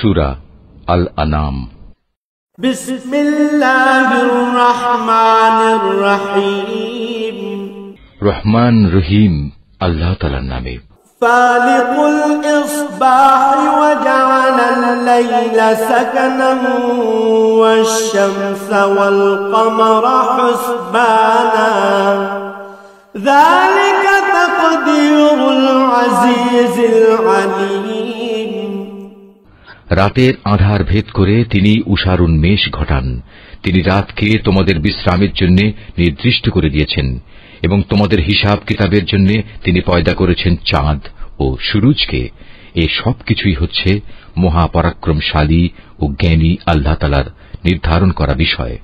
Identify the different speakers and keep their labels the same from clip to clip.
Speaker 1: সূরা আল আনাম।
Speaker 2: বিসমিল্লাহির রহমানির রহিম।
Speaker 1: রহমান রহিম আল্লাহ তাআলার নামে।
Speaker 2: ফালিকুল ইসবাহ ওয়া জাআলাল লাইলা সাকানান ওয়াশ-শামসা ওয়াল কমারা হুসবানা যালিকা তাকদীরুল আজিজিল আলীম।
Speaker 1: রাতের আঁধার ভেদ করে তিনি উষার উন্মেষ ঘটান। তিনি রাতকে তোমাদের বিশ্রামের জন্য নির্দিষ্ট করে দিয়েছেন এবং তোমাদের হিসাব কিতাবের জন্য তিনি পয়দা করেছেন চাঁদ ও সূরজকে। এ সব কিছুই হচ্ছে মহাপরাক্রমশালী ও জ্ঞানী আল্লাহ তাআলার নির্ধারণ করা বিষয়।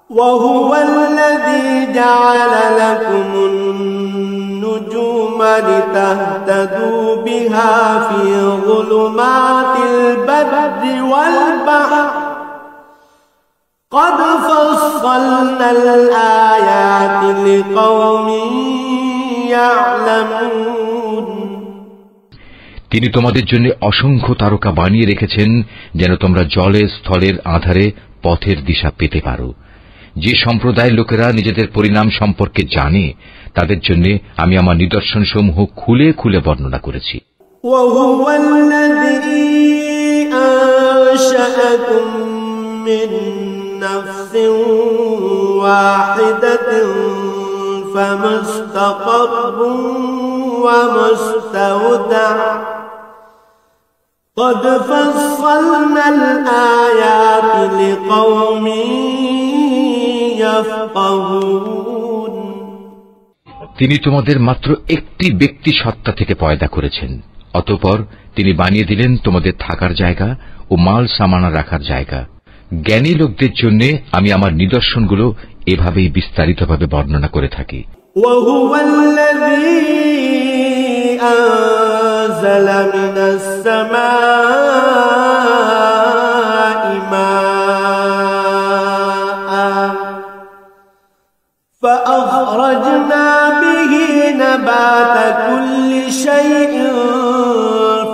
Speaker 2: وهو الذي جعل لكم النجوم لتهتدوا بها في ظلمات البر والبحر قد فصلنا الآيات لقوم يعلمون।
Speaker 1: তিনি তোমাদের জন্য অসংখ্য তারকা বানিয়ে রেখেছেন যেন তোমরা জলে স্থলের আধারে পথের দিশা পেতে পারো। যে সম্প্রদায়ের লোকেরা নিজেদের পরিণাম সম্পর্কে জানে তাদের জন্য আমি আমার নিদর্শনসমূহ খুলে খুলে বর্ণনা করেছি।
Speaker 2: وهو الذي أنشأكم من نفس واحدة فمستقر ومستودع قد فصلنا الآيات لقوم يفقهون।
Speaker 1: তিনি তোমাদের মাত্র একটি ব্যক্তি সত্তা থেকে পয়দা করেছেন, অতঃপর তিনি বানিয়ে দিলেন তোমাদের থাকার জায়গা ও মাল সামানা রাখার জায়গা। জ্ঞানী লোকদের জন্য আমি আমার নিদর্শনগুলো এভাবেই বিস্তারিতভাবে বর্ণনা করে থাকি।
Speaker 2: وهو الذي أنزل من السماء ماء فأخرجنا به نبات كل شيء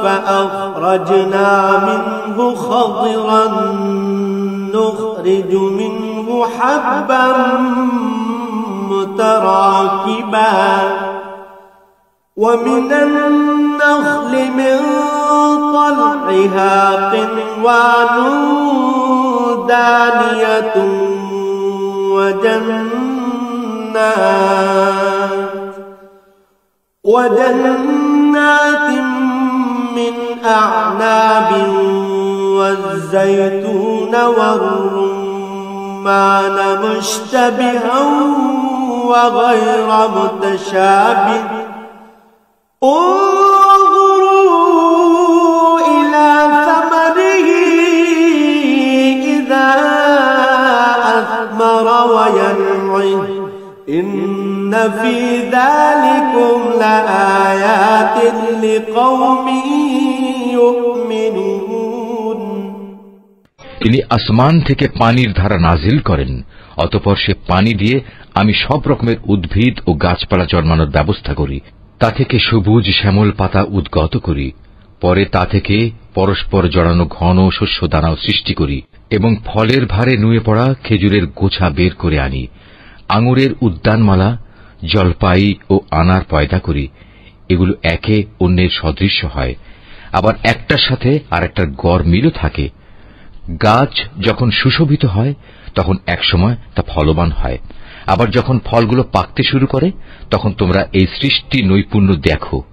Speaker 2: فأخرجنا منه خضرا نخرج منه حبا متراكبا ومن النخل من طلعها قنوان دانية وجنات من أعناب والزيتون والرمان مشتبها وغير متشابه انظروا إلى ثمره إذا أثمر وينعه إن في ذلكم لآيات لقوم يؤمنون।
Speaker 1: তিনি আসমান থেকে পানির ধারা নাজিল করেন, অতঃপর সে পানি দিয়ে আমি সব রকমের উদ্ভিদ ও গাছপালা জন্মানোর ব্যবস্থা করি। তা থেকে সবুজ শ্যামল পাতা উদ্গত করি। পরে তা থেকে পরস্পর জড়ানো ঘন শস্য দানাও সৃষ্টি করি এবং ফলের ভারে নুয়ে পড়া খেজুরের গোছা বের করে আনি। আঙুরের উদ্যানমালা, জলপাই ও আনার পয়দা করি। এগুলো একে অন্যের সদৃশ্য হয়, আবার একটার সাথে আর একটার গড় মিলও থাকে। গাছ যখন সুশোভিত হয় তখন একসময় তা ফলবান হয়, আবার যখন ফলগুলো পাকতে শুরু করে তখন তোমরা এই সৃষ্টি নৈপুণ্য দেখো।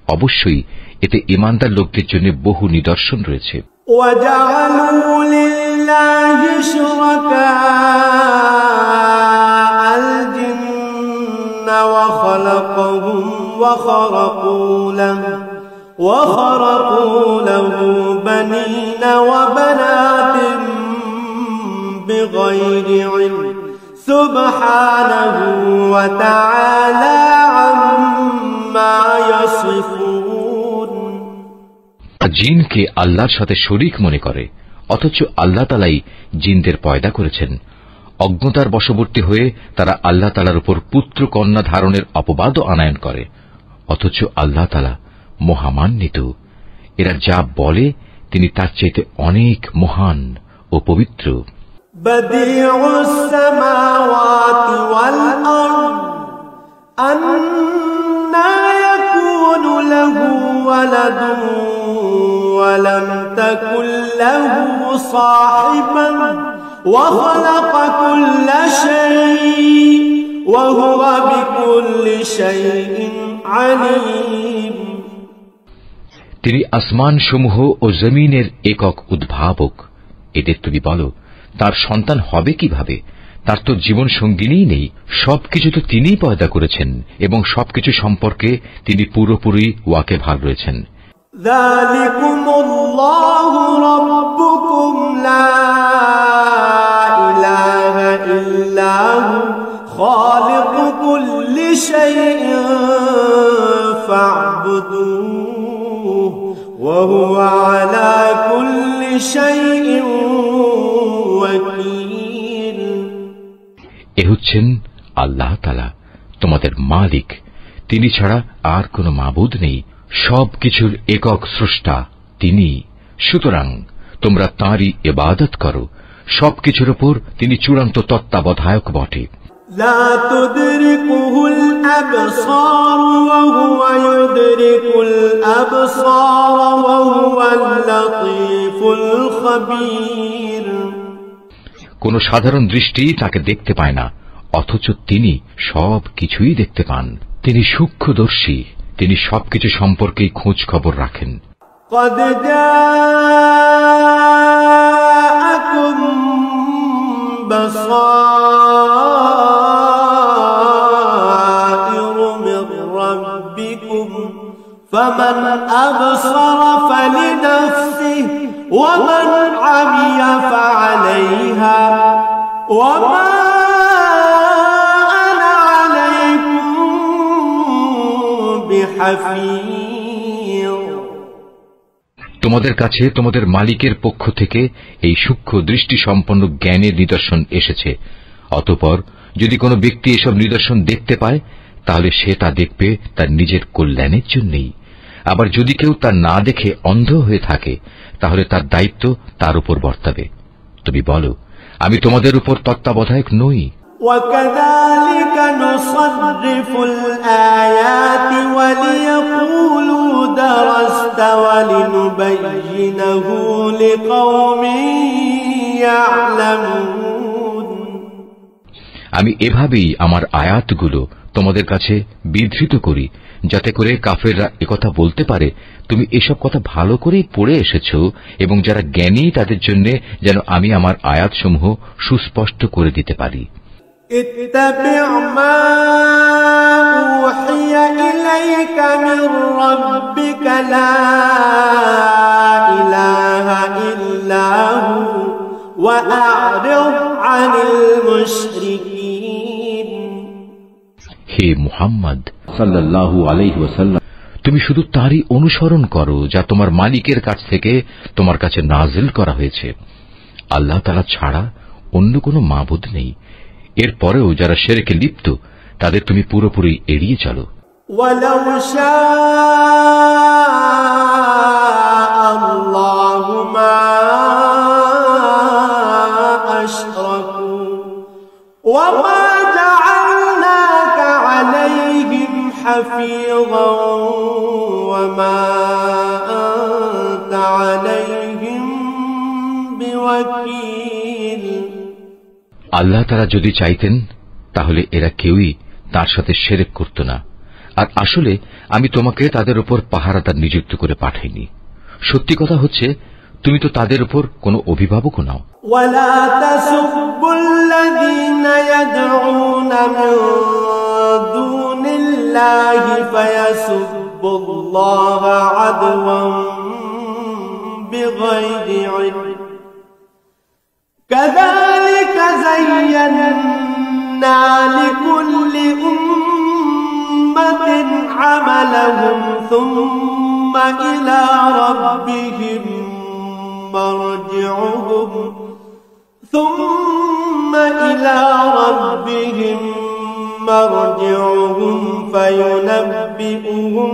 Speaker 1: অবশ্যই এতে ঈমানদার লোকদের জন্য বহু নিদর্শন রয়েছে।
Speaker 2: وَجَعَلُوا لِلَّهِ شُرَكَاءَ الْجِنَّ وَخَلَقَهُمْ وَخَرَقُوا لَهُ بَنِينَ وَبَنَاتٍ بِغَيْرِ عِلْمٍ سُبْحَانَهُ وَتَعَالَى عَمَّا يَصِفُونَ।
Speaker 1: জিনকে আল্লাহর সাথে শরীক মনে করে, অথচ আল্লাহ তাআলাই জিনদের পয়দা করেছেন। অজ্ঞতার বশবর্তী হয়ে তারা আল্লাহ তাআলার উপর পুত্র কন্যা ধারণের অপবাদও আনায়ন করে, অথচ আল্লাহ তাআলা মহামান্বিত। এরা যা বলে তিনি তার চাইতে অনেক মহান ও পবিত্র।
Speaker 2: বদিউস সামাওয়াতি ওয়াল আরদ আন্না ইয়াকুনু লাহু ওয়ালাদুন ওয়া লাম তাকুল লাহু সাহিবান ওয়া খালাকা কুল্লা শাইইন ওয়া হুয়া বিকুল্লি শাইইন আলীম।
Speaker 1: তিনি আসমানসমূহ ও জমিনের একক উদ্ভাবক। এদের তুমি বলো, তার সন্তান হবে কিভাবে? তার তো জীবন সঙ্গিনী নেই। সবকিছু তো তিনিই পয়দা করেছেন এবং সবকিছু সম্পর্কে তিনি পুরোপুরি ওয়াকিবহাল রয়েছেন।
Speaker 2: যালিকুমুল্লাহু রাব্বুকুম লা ইলাহা ইল্লা হু খালিকু কুল্লি শাইইন ফা'বুদুহু ওয়া হুয়া আলা কুল্লি শাইইন ওয়াকিল।
Speaker 1: এ হচ্ছেন আল্লাহ তাআলা, তোমাদের মালিক। তিনি ছাড়া আর কোনো মাবুদ নেই। সবকিছুর একক স্রষ্টা তিনি। সুতরাং তোমরা তাঁরই ইবাদত করো। সবকিছুর উপর তিনি চূড়ান্ত তত্ত্বাবধায়ক বটে।
Speaker 2: লা তুদরিকুহুল আবসার ওয়া হুয়া ইউদরিকুল আবসার ওয়া হুয়াল লাতীফুল খবীর।
Speaker 1: কোন সাধারণ দৃষ্টি তাকে দেখতে পায় না, অথচ তিনি সবকিছুই দেখতে পান। তিনি সূক্ষ্মদর্শী, তিনি সবকিছু সম্পর্কেই খোঁজ খবর রাখেন।
Speaker 2: قد جاءكم بصائر من ربكم فمن أبصر فلنفسه ومن عمي فعليها وما أنا عليكم بحفيظ।
Speaker 1: তোমাদের কাছে তোমাদের মালিকের পক্ষ থেকে এই সূক্ষ্ম দৃষ্টি সম্পন্ন জ্ঞানের নিদর্শন এসেছে। অতঃপর যদি কোনো ব্যক্তি এসব নিদর্শন দেখতে পায়, তাহলে সে তা দেখবে তার নিজের কল্যাণের জন্যই। আবার যদি কেউ তা না দেখে অন্ধ হয়ে থাকে, তাহলে তার দায়িত্ব তার উপর বর্তাবে। তুমি বলো, আমি তোমাদের উপর তত্ত্বাবধায়ক নই?
Speaker 2: وَكَذَلِكَ نُصَرِّفُ الْآيَاتِ وَلِيَقُولُوا دَرَسْتَ وَلِنُبَيِّنَهُ لِقَوْمٍ يَعْلَمُونَ।
Speaker 1: আমি এভাবেই আমার আয়াতগুলো তোমাদের কাছে বিধৃত করি, যাতে করে কাফেররা একথা বলতে পারে, তুমি এসব কথা ভালো করেই পড়ে এসেছো, এবং যারা জ্ঞানী তাদের জন্য যেন আমি আমার আয়াতসমূহ সুস্পষ্ট করে দিতে পারি।
Speaker 2: اتبع ما أوحي إليك من ربك لا إله إلا هو وأعرض عن المشركين।
Speaker 1: হে মুহাম্মদ সাল্লাল্লাহু আলাইহি ওয়াসাল্লাম, তুমি শুধু তারই অনুসরণ করো যা তোমার মালিকের কাছ থেকে তোমার কাছে নাজিল করা হয়েছে। আল্লাহ তাআলা ছাড়া অন্য কোনো মাবুদ নেই। এরপরেও যারা শিরকে লিপ্ত, তাদের তুমি পুরোপুরি এড়িয়ে চলো।
Speaker 2: ওয়ালাউ শাআ আল্লাহু মা আশরাকু ওয়া মা জাআলনাকা আলাইহিম হাফীযান ওয়া মা আনতা আলাইহিম বিওয়াকিল।
Speaker 1: আল্লাহ তাআলা যদি চাইতেন, তাহলে এরা কেউই তার সাথে শিরক করত না। আর আসলে আমি তোমাকে তাদের উপর পাহারাদার নিযুক্ত করে পাঠাইনি। সত্যি কথা হচ্ছে, তুমি তো তাদের উপর কোনো অভিভাবকও নাও।
Speaker 2: ওয়ালা তাসুবুল্লাযীনা ইয়াদউনা মিন দুনিল্লাহি ফায়াসুবুল্লাহা আদওয়ান বিগাইরি ইলম كذلك زينا لكل أمة عملهم ثم إلى ربهم مرجعهم فينبئهم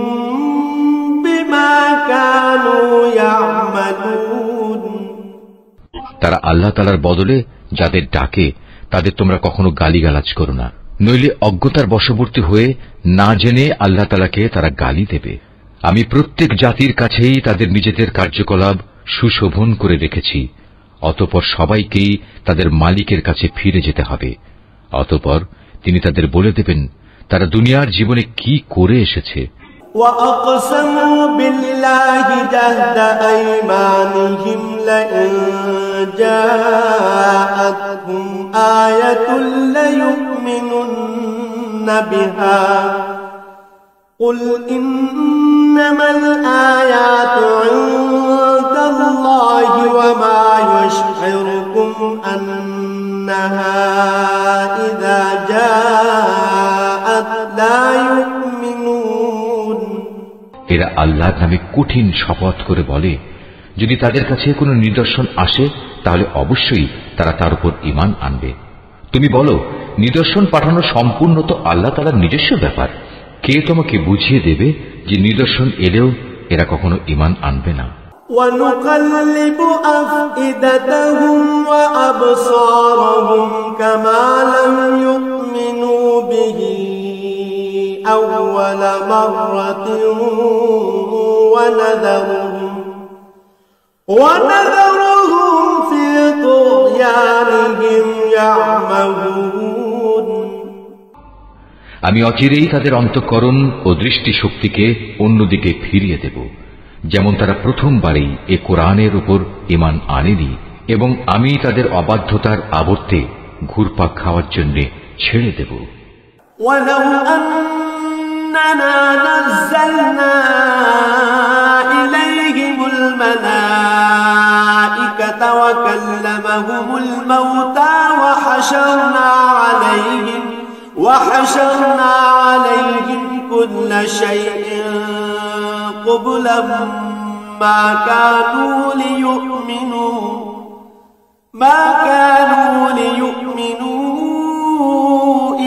Speaker 2: بما كانوا يعملون
Speaker 1: তারা আল্লাহ তাআলার বদলে যাদের ডাকে তাদের তোমরা কখনো গালিগালাজ করো না, নইলে অজ্ঞতার বশবর্তী হয়ে না জেনে আল্লাহ তাআলাকে তারা গালি দেবে। আমি প্রত্যেক জাতির কাছেই তাদের নিজেদের কার্যকলাপ সুশোভন করে রেখেছি, অতঃপর সবাইকেই তাদের মালিকের কাছে ফিরে যেতে হবে। অতঃপর তিনি তাদের বলে দেবেন তারা দুনিয়ার জীবনে কি করে এসেছে।
Speaker 2: وَأَقْسَمُوا بِاللَّهِ جَهْدَ أَيْمَانِهِمْ لَئِن جَاءَتْهُمْ آيَةٌ لَّيُؤْمِنُنَّ بِهَا قُلْ إِنَّمَا الْآيَاتُ عِندَ اللَّهِ وَمَا يُشْعِرُكُمْ أَنَّهَا إِذَا جَاءَتْ لَا يُؤْمِنُونَ
Speaker 1: এরা আল্লাহর নামে কঠিন শপথ করে বলে, যদি তাদের কাছে কোনো নিদর্শন আসে তাহলে অবশ্যই তারা তার উপর ঈমান আনবে। তুমি বলো, নিদর্শন পাঠানো সম্পূর্ণ তো আল্লাহ তাআলার নিজস্ব ব্যাপার। কে তোমাকে বুঝিয়ে দেবে যে নিদর্শন এলেও এরা কখনো ঈমান আনবে না।
Speaker 2: وَنُقَلِّبُ أَفْئِدَتَهُمْ وَأَبْصَارَهُمْ كَمَا لَمْ يُؤْمِنُوا بِهِ أَوَّلَ مَرَّةٍ وَنَذَرُهُمْ فِي طُغْيَانِهِمْ يَعْمَهُونَ
Speaker 1: আমি অচিরেই তাদের অন্তঃকরণ ও দৃষ্টিশক্তিকে অন্যদিকে ফিরিয়ে দেব, যেমন তারা প্রথমবারেই এ কোরআনের উপর ঈমান আনেনি, এবং আমি তাদের অবাধ্যতার আবর্তে ঘুরপাক খাওয়ার জন্য ছেড়ে দেব।
Speaker 2: وَلَوْ أَنَّنَا نَزَّلْنَا إِلَيْهِمُ الْمَلَائِكَةَ وَكَلَّمَهُمُ الْمَوْتَى وَحَشَرْنَا عَلَيْهِمْ كُلَّ شَيْءٍ قُبُلًا ما كانوا ليؤمنوا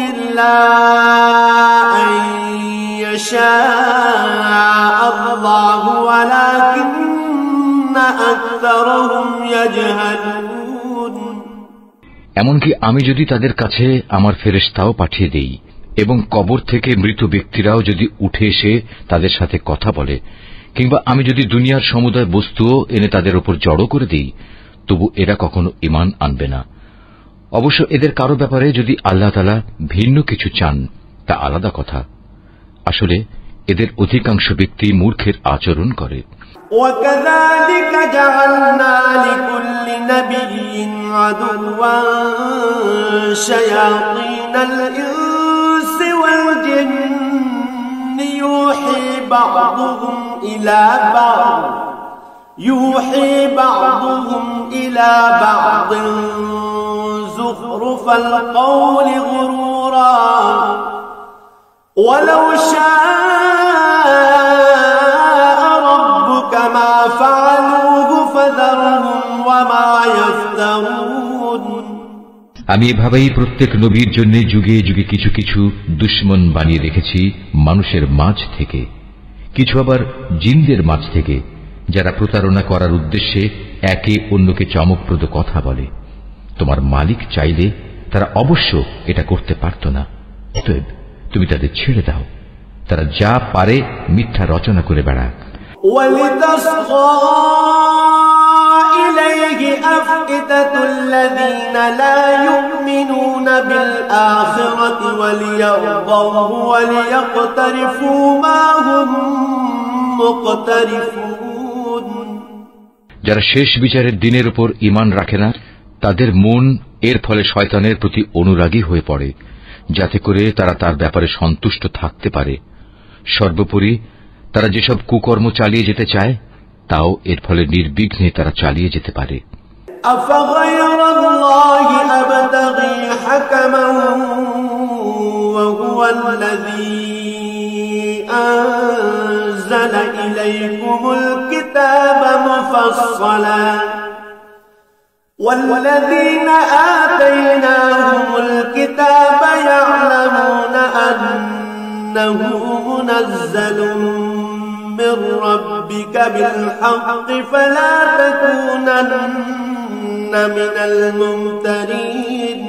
Speaker 2: إلا أن يشاء الله ولكن أكثرهم يجهلون
Speaker 1: এমনকি আমি যদি তাদের কাছে আমার ফেরেশতাও পাঠিয়ে দেই এবং কবর থেকে মৃত ব্যক্তিরাও যদি উঠে এসে তাদের সাথে কথা বলে, কিংবা আমি যদি দুনিয়ার সমুদয় বস্তুও এনে তাদের উপর জড়ো করে দিই, তবু এরা কখনো ঈমান আনবে না। অবশ্য এদের কারো ব্যাপারে যদি আল্লাহ তাআলা ভিন্ন কিছু চান তা আলাদা কথা। আসলে এদের অধিকাংশ ব্যক্তি মূর্খের আচরণ করে।
Speaker 2: وَكَذَلِكَ جَعَلْنَا لِكُلِّ نَبِيٍّ عَدُوًّا شَيَاطِينَ الْإِنسِ وَالْجِنِّ يُوحِي بَعْضُهُمْ إِلَى بَعْضٍ زُخْرُفَ الْقَوْلِ غُرُورًا وَلَوْ شَاءَ رَبُّكَ مَا فَعَلُوهُ فَذَرْهُمْ وَمَا يَفْتَرُونَ
Speaker 1: আমি এভাবেই প্রত্যেক নবীর জন্য যুগে যুগে কিছু কিছু দুশমন বানিয়ে রেখেছি মানুষের মাঝ থেকে, কিছু আবার জিনদের মাঝ থেকে, যারা প্রতারণা করার উদ্দেশ্যে একে অন্যকে চমকপ্রদ কথা বলে। তোমার মালিক চাইলে তারা অবশ্য এটা করতে পারত না। অতএব তুমি তাদের ছেড়ে দাও, তারা যা পারে মিথ্যা রচনা করে বেড়াক।
Speaker 2: وَلِتَصْغَى إِلَيْهِ أَفْئِدَةُ الَّذِينَ لَا يُؤْمِنُونَ بِالْآخِرَةِ وَلِيَرْضَوْهُ وَلِيَقْتَرِفُوا مَا هُمْ مُقْتَرِفُونَ
Speaker 1: যারা শেষ বিচারের দিনের উপর ঈমান রাখে না, তাদের মন এর ফলে শয়তানের প্রতি অনুরাগী হয়ে পড়ে, যাতে করে তারা তার ব্যাপারে সন্তুষ্ট থাকতে পারে। সর্বোপরি তারা যেসব কুকর্ম চালিয়ে যেতে চায় তাও এর ফলে নির্বিঘ্নে তারা চালিয়ে যেতে পারে।
Speaker 2: أَفَغَيْرَ اللَّهِ أَبْتَغِي حَكَمًا وَهُوَ الَّذِي أَنزَلَ إِلَيْكُمُ الْكِتَابَ مُفَصَّلًا وَالَّذِينَ آتَيْنَاهُمُ الْكِتَابَ يَعْلَمُونَ أَنَّهُ مُنَزَّلٌ مِّن من ربك بالحق فلا تكونن من الممترين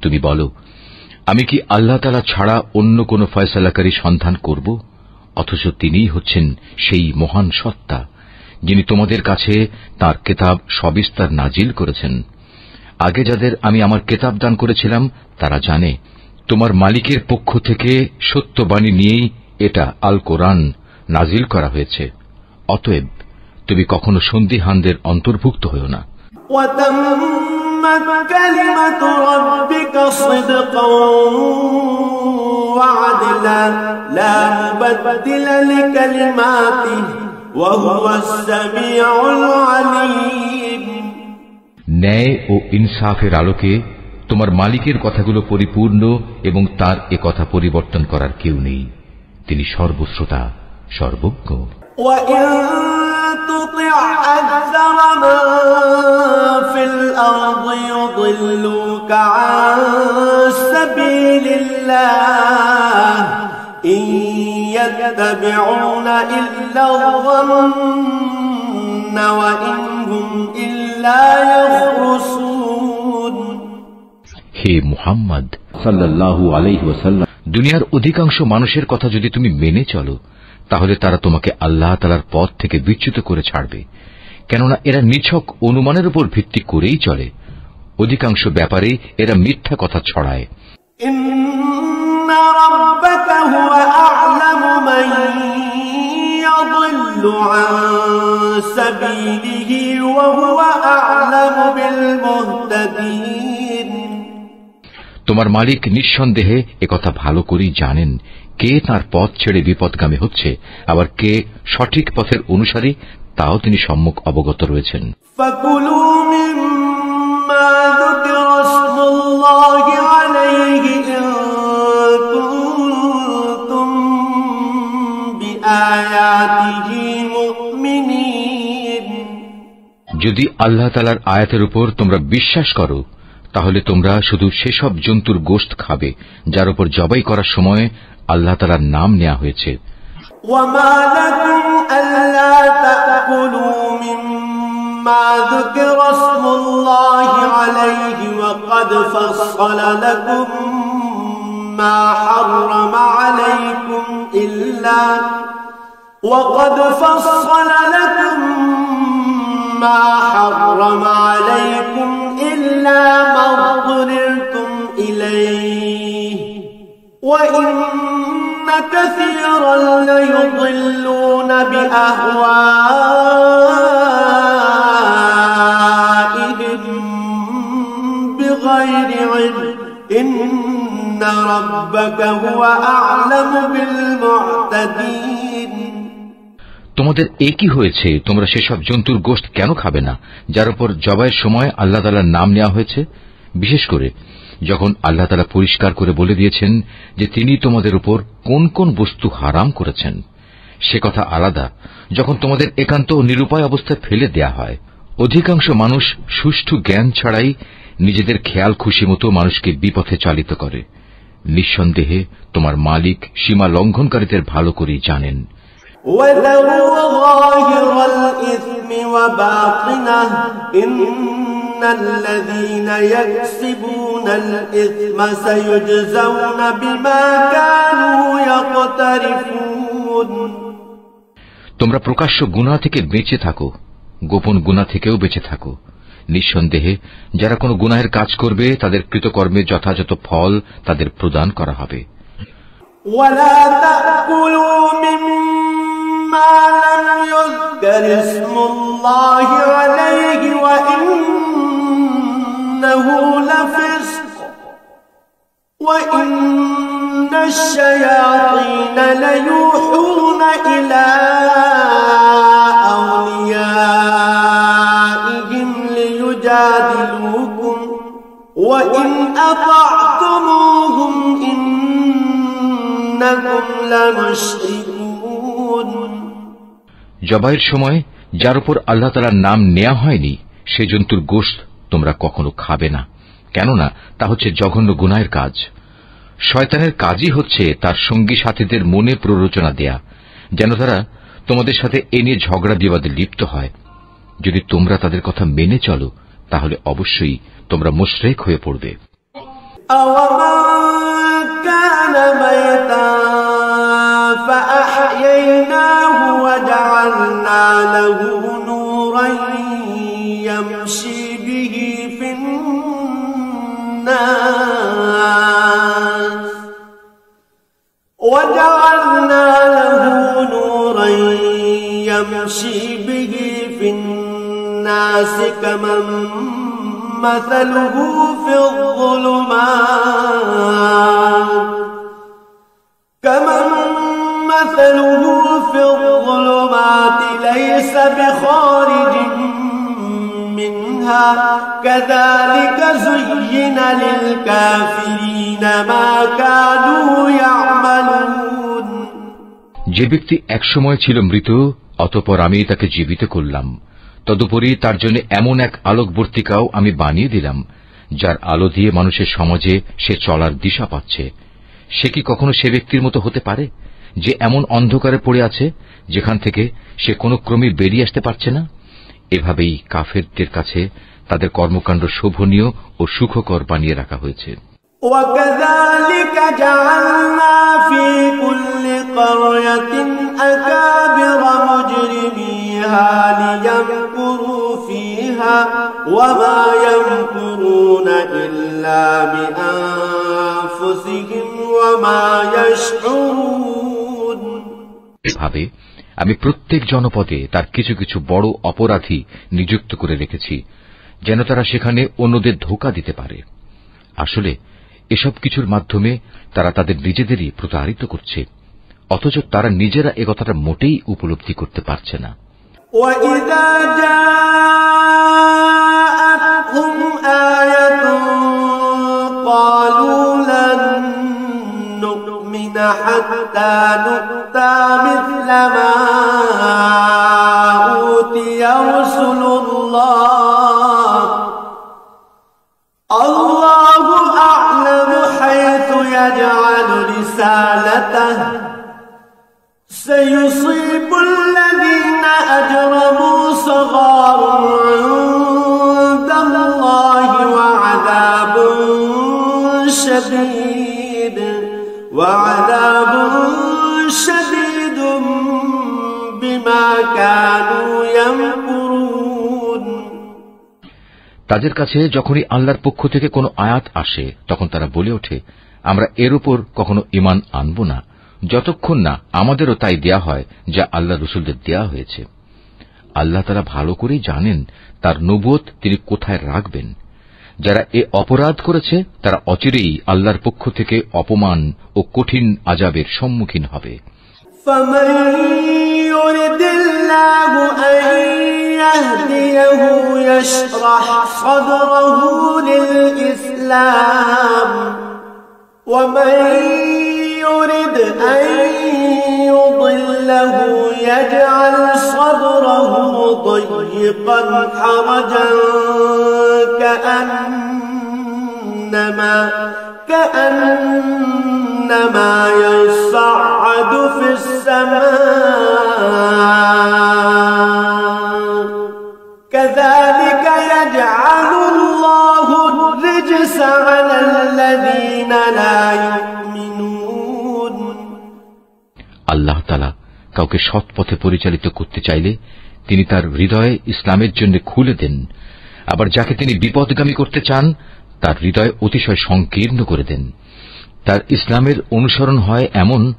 Speaker 1: তুমি বলো, আমি কি আল্লাহ তাআলা ছাড়া অন্য কোন ফয়সালাকারী সন্ধান করব? অথচ তিনিই হচ্ছেন সেই মহান সত্তা যিনি তোমাদের কাছে তাঁর কিতাব সবিস্তার নাজিল করেছেন। আগে যাদের আমি আমার কিতাব দান করেছিলাম তারা জানে তোমার মালিকের পক্ষ থেকে সত্যবাণী নিয়েই এটা আল কোরআন নাজিল করা হয়েছে। অতএব তুমি কখনো সন্দিহানদের অন্তর্ভুক্ত হও না।
Speaker 2: وتمت كلمة ربك صدقا وعدلا لا مبدل لكلماته وهو السميع العليم
Speaker 1: ন্যায় ও ইনসাফের আলোকে তোমার মালিকের কথাগুলো পরিপূর্ণ এবং তার এ কথা পরিবর্তন করার কেউ নেই। তিনি সর্বশ্রোতা, সর্বজ্ঞ।
Speaker 2: وإن تطع أكثر من في الأرض يضلوك عن سبيل الله إن يتبعون إلا الظن وإن هم إلا يخرصون
Speaker 1: হে মুহাম্মদ সাল্লাল্লাহু আলাইহি ওয়াসাল্লাম, দুনিয়ার অধিকাংশ মানুষের কথা যদি তুমি মেনে চলো তাহলে তারা তোমাকে আল্লাহ তাআলার পথ থেকে বিচ্যুত করে ছাড়বে, কেননা এরা নিছক অনুমানের উপর ভিত্তি করেই চলে। অধিকাংশ ব্যাপারে এরা মিথ্যা কথা ছড়ায়।
Speaker 2: ইন্না রাব্বাকা হুয়া আ'লামু মান ইয়াদিল্লু আন সাবিলিহি ওয়া হুয়া আ'লামু বিল মুহতাদিন।
Speaker 1: তোমার মালিক নিঃসন্দেহে একথা ভালো করেই জানেন কে তার পথ ছেড়ে বিপদগামী হচ্ছে, আবার কে সঠিক পথের অনুসারী তাও তিনি সম্যক অবগত রয়েছেন।
Speaker 2: ফাকুলু মিম্মা যুকিরা ইসমুল্লাহি আলাইহি ইন কুনতুম বিআয়াতিহি মুমিনিন।
Speaker 1: যদি আল্লাহ তাআলার আয়াতের উপর তোমরা বিশ্বাস করো তাহলে তোমরা শুধু সেসব জন্তুর গোশত খাবে যার উপর জবাই করার সময় আল্লাহ তাআলার নাম নেওয়া হয়েছে।
Speaker 2: ওয়ামা লাকুম আল্লা তাকুলু মিম্মা যুকিরা ইসমুল্লাহি আলাইহি ওয়া ক্বাদ ফাসসালা লাকুম মা হাররামা আলাইকুম ইল্লা ওয়া ক্বাদ ফাসসালা লাকুম মা হাররামা আলাইকুম ইল্লা মা যুরিরতুম ইলাইহি ওয়া ইন্না কাসীরান লায়ুদিল্লুনা বিআহওয়াইহিম বিগাইরি ইলম ইন্না রাব্বাকা হুয়া আ'লামু বিল মু'তাদিন।
Speaker 1: তোমাদের একই হয়েছে, তোমরা সেসব জন্তুর গোশত কেন খাবে না যার উপর জবাইয়ের সময় আল্লাহ তাআলার নাম নেওয়া হয়েছে, বিশেষ করে যখন আল্লাহ তাআলা পরিষ্কার করে বলে দিয়েছেন যে তিনি তোমাদের উপর কোন কোন বস্তু হারাম করেছেন। সে কথা আলাদা যখন তোমাদের একান্ত নিরুপায় অবস্থায় ফেলে দেয়া হয়। অধিকাংশ মানুষ সুষ্ঠু জ্ঞান ছাড়াই নিজেদের খেয়াল খুশি মতো মানুষকে বিপথে চালিত করে। নিঃসন্দেহে তোমার মালিক সীমা লঙ্ঘনকারীদের ভালো করেই জানেন।
Speaker 2: وَذَرُوا ظَاهِرَ الْإِثْمِ وَبَاطِنَهُ إِنَّ الَّذِينَ يَكْسِبُونَ الْإِثْمَ سَيُجْزَوْنَ بِمَا كَانُوا يَقْتَرِفُونَ।
Speaker 1: তোমরা প্রকাশ্য গুনাহ থেকে বেঁচে থাকো, গোপন গুনাহ থেকেও বেঁচে থাকো। নিঃসন্দেহে যারা কোনো গুনাহের কাজ করবে তাদের কৃতকর্মের যথাযথ ফল তাদের প্রদান করা হবে।
Speaker 2: وَلَا تَأْكُلُوا مِمَّا لَمْ يُذْكَرِ اسْمُ اللَّهِ عَلَيْهِ وَإِنَّهُ لَفِسْقٌ وَإِنَّ الشَّيَاطِينَ لَيُوحُونَ إِلَى أَوْلِيَائِهِمْ لِيُجَادِلُوكُمْ وَإِنْ أَطَعْتُمُوهُمْ إِنَّكُمْ لَمُشْرِكُونَ।
Speaker 1: জবাইয়ের সময় যার উপর আল্লাহ তাআলার নাম নেওয়া হয়নি সে জন্তুর গোশত তোমরা কখনো খাবে না, কেননা তা হচ্ছে জঘন্য গুনাহের কাজ। শয়তানের কাজই হচ্ছে তার সঙ্গী সাথীদের মনে প্ররোচনা দেয়া যেন তারা তোমাদের সাথে এ নিয়ে ঝগড়া বিবাদে লিপ্ত হয়, যদি তোমরা তাদের কথা মেনে চলো তাহলে অবশ্যই তোমরা মুশরিক হয়ে পড়বে।
Speaker 2: وجعلنا له نورا يمشي به في الناس كمن مثله في الظلمات ليس بخارج منها كذلك زين للكافرين ما كانوا يعملون।
Speaker 1: যে ব্যক্তি একসময় ছিল মৃত, অতঃপর আমি তাকে জীবিত করলাম, তদুপরি তার জন্য এমন এক আলোকবর্তিকাও আমি বানিয়ে দিলাম যার আলো দিয়ে মানুষের সমাজে সে চলার দিশা পাচ্ছে। সে কি কখনো সে ব্যক্তির মতো হতে পারে যে এমন অন্ধকারে পড়ে আছে যেখান থেকে সে কোনো ক্রমে বেরিয়ে আসতে পারছে না? এভাবেই কাফেরদের কাছে তাদের কর্মকাণ্ড শোভনীয় ও সুখকর বানিয়ে রাখা হয়েছে।
Speaker 2: وَكَذَلِكَ جَعَلْنَا فِي كُلِّ قَرْيَةٍ أَكَابِرَ مُجْرِمِيهَا لِيَمْكُرُوا فِيهَا وَمَا يَمْكُرُونَ إِلَّا بِأَنفُسِهِمْ وَمَا يَشْعُرُونَ।
Speaker 1: এভাবে আমি প্রত্যেক জনপদে তার কিছু কিছু বড় অপরাধী নিযুক্ত করে রেখেছি, যেন তারা সেখানে অন্যদের ধোঁকা দিতে পারে। আসলে এসব কিছুর মাধ্যমে তারা তাদের নিজেদেরই প্রতারিত করছে, অথচ তারা নিজেরা এ কথাটা মোটেই উপলব্ধি করতে পারছে না।
Speaker 2: وَإِذَا جَاءَتْهُمْ آيَةٌ قَالُوا لَن نُّؤْمِنَ حَتَّى نُؤْتَىٰ مِثْلَ مَا أُوتِيَ رُسُلُ اللَّهِ اللَّهُ أَعْلَمُ حَيْثُ يَجْعَلُ رِسَالَتَهُ سَيُصِيبُ الَّذِينَ أَجْرَمُوا صَغَارٌ عِندَ اللَّهِ وَعَذَابٌ شَدِيدٌ بِمَا كَانُوا يَمْكُرُونَ।
Speaker 1: তাদের কাছে যখনই আল্লাহর পক্ষ থেকে কোনো আয়াত আসে তখন তারা বলে ওঠে, আমরা এর উপর কখনো ঈমান আনব না যতক্ষণ না আমাদেরও তাই দেয়া হয় যা আল্লাহ রসুলদের দেয়া হয়েছে। আল্লাহ তারা ভালো করেই জানেন তার নবুয়ত তিনি কোথায় রাখবেন। যারা এ অপরাধ করেছে তারা অচিরেই আল্লাহর পক্ষ থেকে অপমান ও কঠিন আযাবের সম্মুখীন হবে।
Speaker 2: فَمَن يُرِدِ اللَّهُ أَن يَهْدِيَهُ يَشْرَحْ صَدْرَهُ لِلْإِسْلَامِ وَمَن يُرِدْ أَن يُضِلَّهُ يَجْعَلْ صَدْرَهُ ضَيِّقًا حَرَجًا كأنما يصعد في السماء كذلك يجعل الله الرجس على الذين لا يؤمنون।
Speaker 1: আল্লাহ তাআলা কাউকে সৎ পথে পরিচালিত করতে চাইলে তিনি তার হৃদয়ে ইসলামের জন্য খুলে দেন, আবার যাকে তিনি বিপদগামী করতে চান তার হৃদয় অতিশয় সংকীর্ণ করে দেন। তার ইসলামের অনুসরণ হয় এমন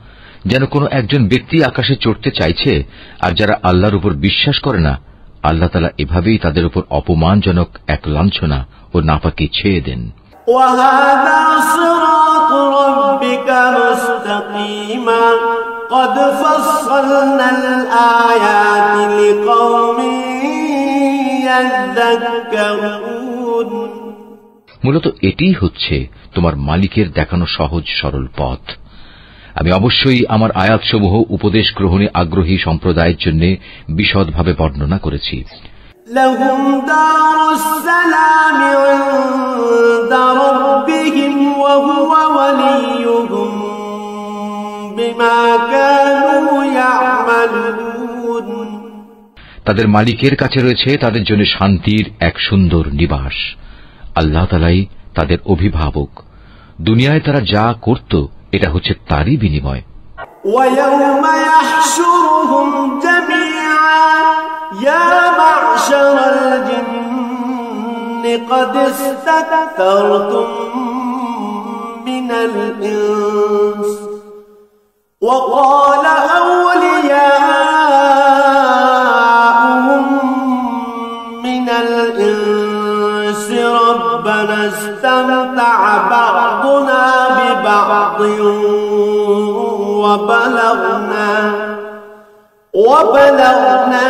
Speaker 1: যেন কোনো একজন ব্যক্তি আকাশে চড়তে চাইছে, আর যারা আল্লাহর উপর বিশ্বাস করে না আল্লাহ তাআলা এভাবেই তাদের উপর অপমানজনক এক লাঞ্ছনা ও নাপাকি ছেয়ে দেন।
Speaker 2: وَهَذَا صِرَاطُ رَبِّكَ مُسْتَقِيمًا قَدْ فَصَّلْنَا الْآيَاتِ لِقَوْمٍ يَذَّكَّرُونَ।
Speaker 1: মূলত এটিই হচ্ছে তোমার মালিকের দেখানো সহজ সরল পথ। আমি অবশ্যই আমার আয়াতসমূহ উপদেশ গ্রহণে আগ্রহী সম্প্রদায়ের জন্য বিশদভাবে বর্ণনা করেছি।
Speaker 2: لهم دار السلام عند ربهم وهو وليهم بما كانوا يعملون।
Speaker 1: তাদের মালিকের কাছে রয়েছে তাদের জন্য শান্তির এক সুন্দর নিবাস। আল্লাহ তাআলাই তাদের অভিভাবক। দুনিয়ায় তারা যা করত এটা হচ্ছে তারই বিনিময়।
Speaker 2: وَيَوْمَ يَحْشُرُهُمْ جَمِيعًا يَا مَعْشَرَ الْجِنِّ قَدِ اسْتَكْثَرْتُم مِّنَ الْإِنسِ وَقَالَ أَوْلِيَاؤُهُم مِّنَ الْإِنسِ رَبَّنَا اسْتَمْتَعَ بَعْضُنَا بِبَعْضٍ وبلغنا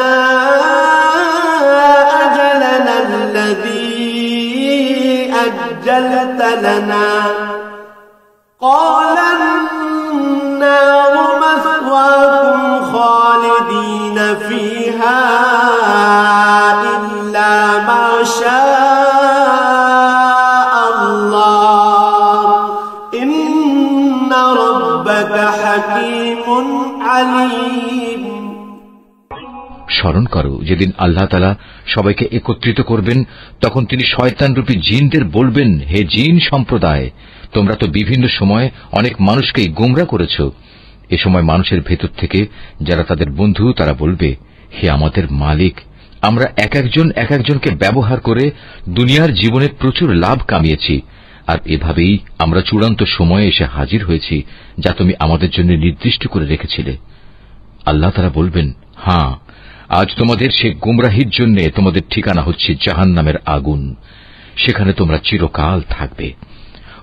Speaker 2: أجلنا الذي أجلت لنا قال النار مثواكم خالدين فيها إلا ما شاء الله إن ربك حكيم عليم।
Speaker 1: স্মরণ করো যেদিন আল্লাহ তাআলা সবাইকে একত্রিত করবেন, তখন তিনি শয়তানরূপী জিনদের বলবেন, হে জিন সম্প্রদায়, তোমরা তো বিভিন্ন সময় অনেক মানুষকেই গোমরা করেছ। এ সময় মানুষের ভেতর থেকে যারা তাদের বন্ধু তারা বলবে, হে আমাদের মালিক, আমরা এক একজনকে ব্যবহার করে দুনিয়ার জীবনে প্রচুর লাভ কামিয়েছি, আর এভাবেই আমরা চূড়ান্ত সময়ে এসে হাজির হয়েছি যা তুমি আমাদের জন্য নির্দিষ্ট করে রেখেছিলে। আল্লাহ তাআলা বলবেন, হ্যাঁ, আজ তোমাদের সে গুমরাহির জন্য তোমাদের ঠিকানা হচ্ছে জাহান্নামের আগুন, সেখানে তোমরা চিরকাল থাকবে।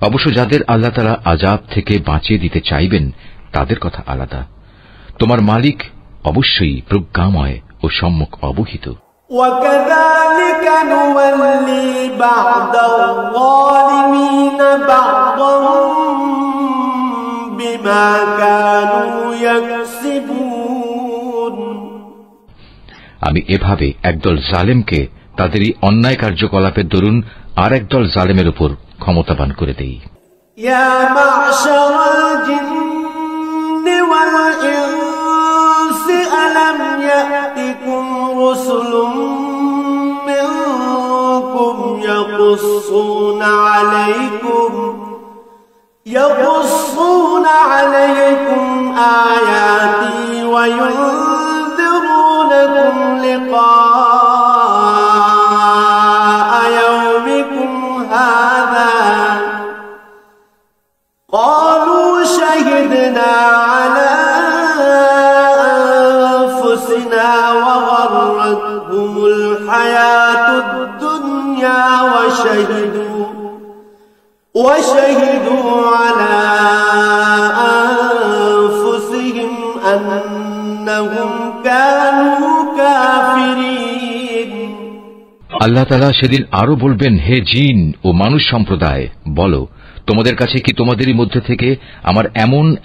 Speaker 1: অবশ্য যাদের আল্লাহ তাআলা আযাব থেকে বাঁচিয়ে দিতে চাইবেন তাদের কথা আলাদা। তোমার মালিক অবশ্যই প্রজ্ঞাময় ও সম্যক অবহিত।
Speaker 2: وَكَذَلِكَ نُوَلِّي بَعْضَ الظَّالِمِينَ بَعْضَهُم بِمَا كَانُوا يَكْسِبُونَ।
Speaker 1: আমি এভাবে একদল জালেমকে তাদেরই অন্যায় কার্যকলাপের দরুন আর একদল জালেমের উপর ক্ষমতাবান করে দেই।
Speaker 2: ইয়া মা'শারাল জিন্নি ওয়াল ইনসি আলাম ইয়াতিকুম রুসুলুম মিনকুম ইয়াকুসুনা আলাইকুম আয়াতি ওয়া ينذرونكم لقاء يومكم هذا قالوا شهدنا على أنفسنا وغرتهم الحياة الدنيا وشهدوا على أنفسهم أنهم
Speaker 1: আল্লাহ তাআলা সেদিন আরো বলবেন, হে জিন ও মানুষ সম্প্রদায়, বলো, তোমাদের কাছে কি তোমাদেরই মধ্যে থেকে আমার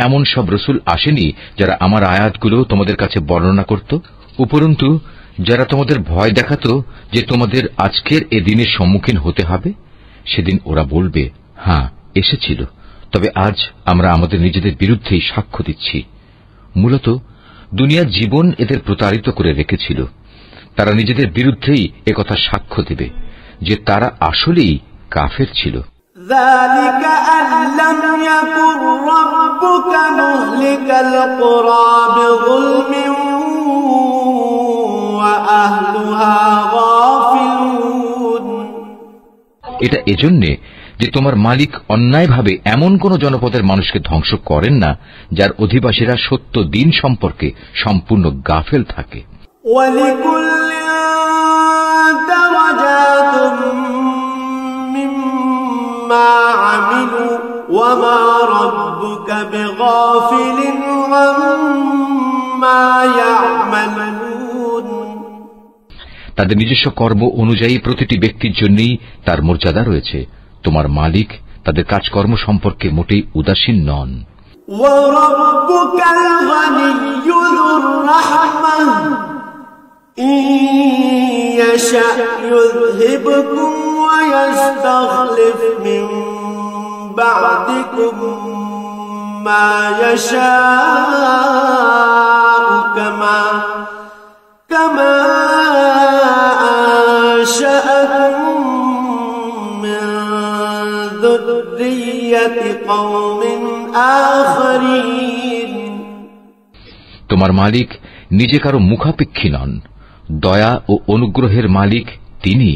Speaker 1: এমন সব রসুল আসেনি যারা আমার আয়াতগুলো তোমাদের কাছে বর্ণনা করত, উপরন্তু যারা তোমাদের ভয় দেখাত যে তোমাদের আজকের এ দিনের সম্মুখীন হতে হবে? সেদিন ওরা বলবে, হ্যাঁ এসেছিল, তবে আজ আমরা আমাদের নিজেদের বিরুদ্ধেই সাক্ষ্য দিচ্ছি। মূলত দুনিয়ার জীবন এদের প্রতারিত করে রেখেছিল। তারা নিজেদের বিরুদ্ধেই একথা সাক্ষ্য দেবে যে তারা আসলেই কাফের ছিল।
Speaker 2: ذلك أن لم يكن ربك مهلك القرى بظلم وأهلها غافلون।
Speaker 1: এটা এজন্যে যে তোমার মালিক অন্যায়ভাবে এমন কোন জনপদের মানুষকে ধ্বংস করেন না যার অধিবাসীরা সত্য দিন সম্পর্কে সম্পূর্ণ গাফেল থাকে।
Speaker 2: وَلِكُلٍّ دَرَجَاتٌ مِّمَّا عَمِلُوا وَمَا رَبُّكَ بِغَافِلٍ عَمَّا يَعْمَلُونَ।
Speaker 1: তাদের নিজস্ব কর্ম অনুযায়ী প্রতিটি ব্যক্তির জন্যই তার মর্যাদা রয়েছে। তোমার মালিক তাদের কাজকর্ম সম্পর্কে মোটেই উদাসীন নন।
Speaker 2: وَرَبُّكَ الْغَنِيُّ ذُو الرَّحْمَةِ إِن يَشَأْ يُذْهِبْكُمْ وَيَسْتَخْلِفْ مِن بَعْدِكُم مَّا يَشَاءُ كما أنشأكم من ذرية قوم آخرين
Speaker 1: তোমার মালিক নিজে কারো মুখাপেক্ষী নন, দয়া ও অনুগ্রহের মালিক তিনি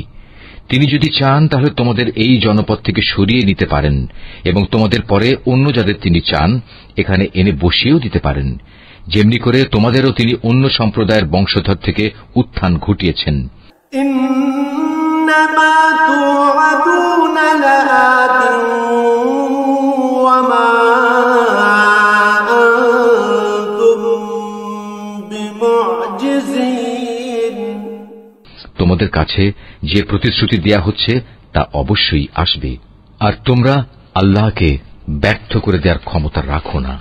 Speaker 1: যদি চান তাহলে তোমাদের এই জনপদ থেকে সরিয়ে নিতে পারেন এবং তোমাদের পরে অন্য যাদের তিনি চান এখানে এনে বসিয়েও দিতে পারেন, যেমনি করে তোমাদেরও তিনি অন্য সম্প্রদায়ের বংশধর থেকে উত্থান ঘটিয়েছেন।
Speaker 2: ইন্নামা তুআদুনা লাআতিন ওয়া মা আনতুম বিমুজিজিন,
Speaker 1: তোমাদের কাছে যে প্রতিশ্রুতি দেয়া হচ্ছে তা অবশ্যই আসবে, আর তোমরা আল্লাহকে ব্যর্থ করে দেওয়ার ক্ষমতা রাখো না।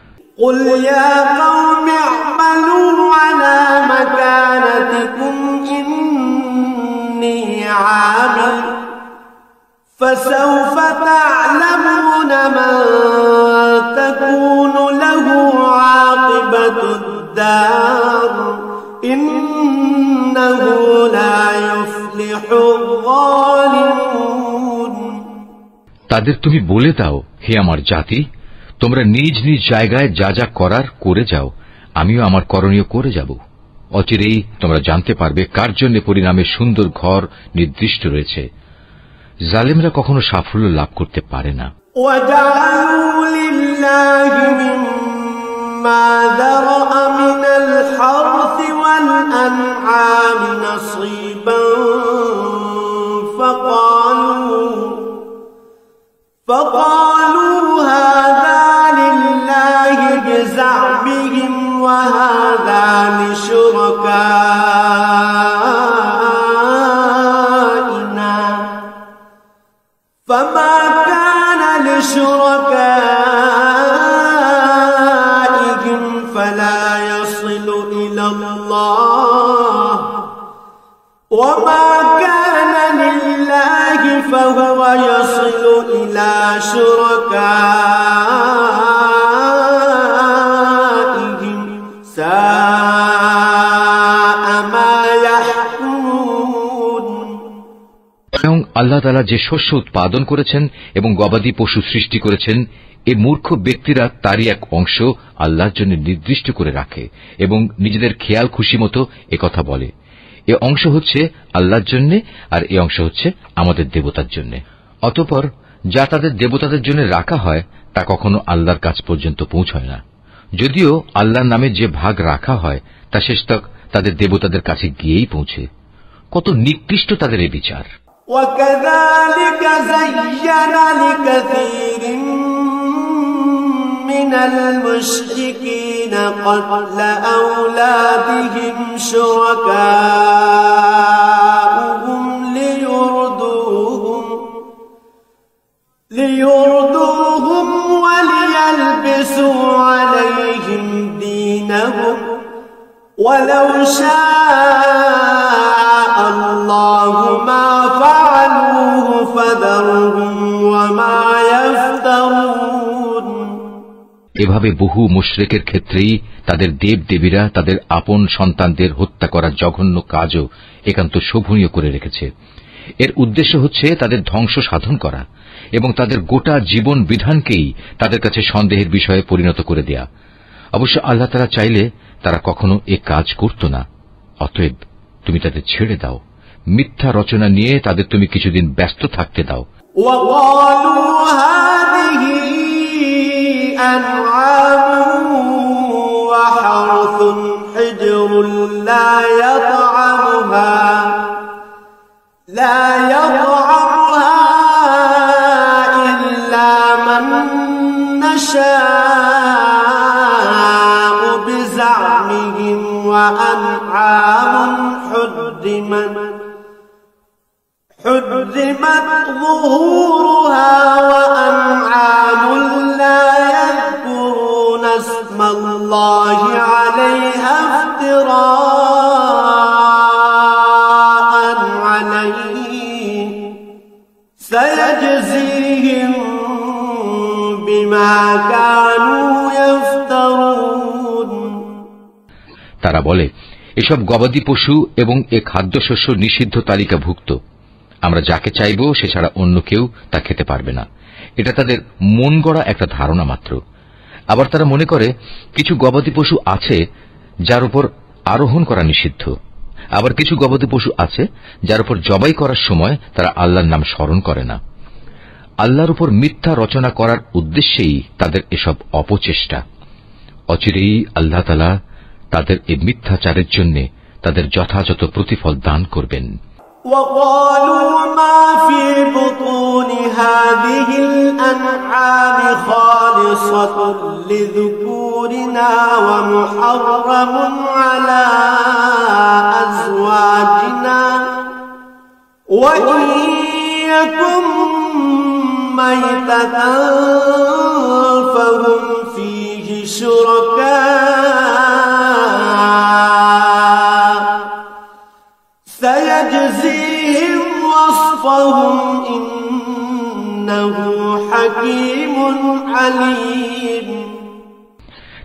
Speaker 2: قل يا قوم اعملوا على مكانتكم إني عامل فسوف تعلمون من تكون له عاقبة الدار إنه لا يفلح الظالمون।
Speaker 1: তাদের তুমি বলে দাও, হে আমার জাতি, তোমরা নিজ নিজ জায়গায় যা যা করার করে যাও, আমিও আমার করণীয় করে যাব। অচিরেই তোমরা জানতে পারবে কার জন্য পরিণামে সুন্দর ঘর নির্দিষ্ট রয়েছে। জালেমরা কখনো সাফল্য লাভ করতে পারে না।
Speaker 2: وَجَعَلُوا لِلَّهِ مِمَّا ذَرَأَ مِنَ الْحَرْثِ وَالْأَنْعَامِ نَصِيبًا فقالوا هذا لله بزعمهم وهذا لشركائنا فما كان لشركائهم فلا يصل إلى الله وما كان لله فهو يصل إلى شركائهم ساء ما يحكمون।
Speaker 1: এবং আল্লাহ তাআলা যে শস্য উৎপাদন করেছেন এবং গবাদি পশু সৃষ্টি করেছেন, এই মূর্খ ব্যক্তিরা তারই এক অংশ আল্লাহর জন্য নির্দিষ্ট করে রাখে এবং নিজেদের খেয়াল খুশি মতো একথা বলে, এ অংশ হচ্ছে আল্লাহর জন্য আর এ অংশ হচ্ছে আমাদের দেবতার জন্য। অতঃপর যা তাদের দেবতাদের জন্য রাখা হয় তা কখনো আল্লাহর কাছ পর্যন্ত পৌঁছয় না, যদিও আল্লাহর নামে যে ভাগ রাখা হয় তা শেষ তক তাদের দেবতাদের কাছে গিয়েই পৌঁছে। কত নিকৃষ্ট তাদের এই বিচার।
Speaker 2: وَكَذَلِكَ زَيَّنَ لِكَثِيرٍ مِّنَ الْمُشْرِكِينَ قَتْلَ أَوْلَادِهِمْ شُرَكَاؤُهُمْ ليردوهم وليلبسوا عليهم دينهم ولو شاء الله ما فعلوه فذرهم وما يفترون।
Speaker 1: এভাবে বহু মুশরিকের ক্ষেত্রেই তাদের দেবদেবীরা তাদের আপন সন্তানদের হত্যা করার জঘন্য কাজও একান্ত শোভনীয় করে রেখেছে। এর উদ্দেশ্য হচ্ছে তাদের ধ্বংস সাধন করা এবং তাদের গোটা জীবন বিধানকেই তাদের কাছে সন্দেহের বিষয়ে পরিণত করে দেয়া। অবশ্য আল্লাহ তাআলা চাইলে তারা কখনো এ কাজ করত না। অতএব তুমি তাদের ছেড়ে দাও, মিথ্যা রচনা নিয়ে তাদের তুমি কিছুদিন ব্যস্ত থাকতে দাও।
Speaker 2: وَقَالُوا هَٰذِهِ أَنْعَامٌ وَحَرْثٌ حِجْرٌ لَّا يطعمها إلا من نشاء بزعمهم وأنعام حرمت ظهورها وأنعام لا يذكرون اسم الله عليها افتراء عليه سيجزيهم بما كانوا يفترون।
Speaker 1: তারা বলে, এসব গবাদি পশু এবং এ খাদ্যশস্য নিষিদ্ধ তালিকাভুক্ত। আমরা যাকে চাইব সে ছাড়া অন্য কেউ তা খেতে পারবে না। এটা তাদের মন গড়া একটা ধারণা মাত্র। আবার তারা মনে করে কিছু গবাদি পশু আছে যার উপর আরোহণ করা নিষিদ্ধ, আবার কিছু গবাদি পশু আছে যার উপর জবাই করার সময় তারা আল্লাহর নাম স্মরণ করে না। আল্লাহর উপর মিথ্যা রচনা করার উদ্দেশ্যেই তাদের এসব অপচেষ্টা। অচিরেই আল্লাহ তাআলা তাদের এই মিথ্যাচারের জন্য তাদের যথাযথ প্রতিফল দান করবেন।
Speaker 2: وقالوا ما في بطون هذه الأنعام خالصة لذكورنا ومحرم على أزواجنا وإن يكن ميتة فهم فيه شركاء سيجزيهم وصفهم إنه حكيم عليم।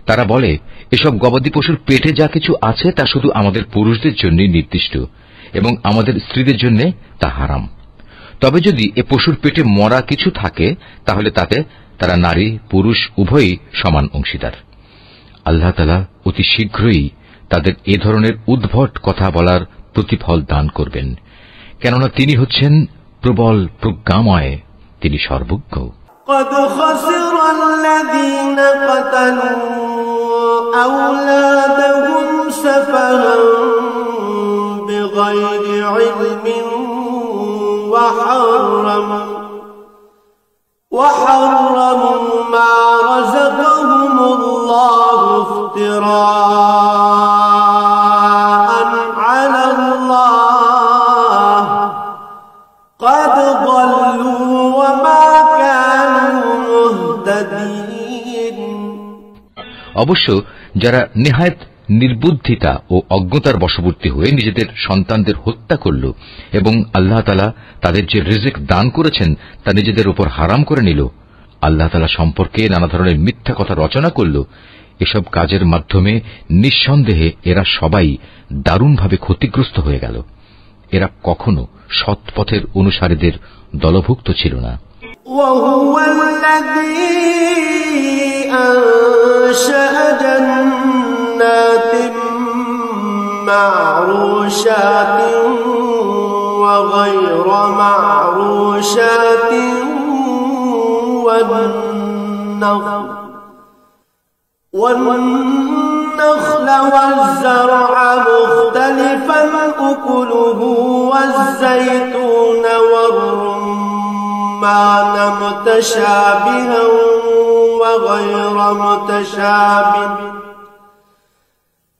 Speaker 1: তারা বলে এসব গবাদি পশুর পেটে যা কিছু আছে তা শুধু আমাদের পুরুষদের জন্যই নির্দিষ্ট এবং আমাদের স্ত্রীদের জন্য তা হারাম। তবে যদি এ পশুর পেটে মরা কিছু থাকে তাহলে তাতে তারা নারী পুরুষ উভয়ই সমান অংশীদার। আল্লাহ তাআলা অতি শীঘ্রই তাদের এ ধরনের উদ্ভট কথা বলার প্রতিফল দান করবেন, কেননা তিনি হচ্ছেন প্রবল প্রজ্ঞাময়, তিনি সর্বজ্ঞ।
Speaker 2: قد خسر الذين قتلوا أولادهم سفها بغير علم وحرموا ما رزقهم الله افتراء على الله قد ضلوا وما كانوا مهتدين।
Speaker 1: অবশ্য যারা নেহায়েত নির্বুদ্ধিতা ও অজ্ঞতার বশবর্তী হয়ে নিজেদের সন্তানদের হত্যা করল এবং আল্লাহ তাআলা তাদের যে রিজিক দান করেছেন তা নিজেদের উপর হারাম করে নিল, আল্লাহ তাআলা সম্পর্কে নানা ধরনের মিথ্যা কথা রচনা করল, এসব কাজের মাধ্যমে নিঃসন্দেহে এরা সবাই দারুণভাবে ক্ষতিগ্রস্ত হয়ে গেল। এরা কখনো সৎপথের অনুসারীদের দলভুক্ত ছিল না।
Speaker 2: وهو الذي أنشأ جنات معروشات وغير معروشات والنخل والزرع مختلفا أكله والزيتون والرمان متشابها وغير متشابه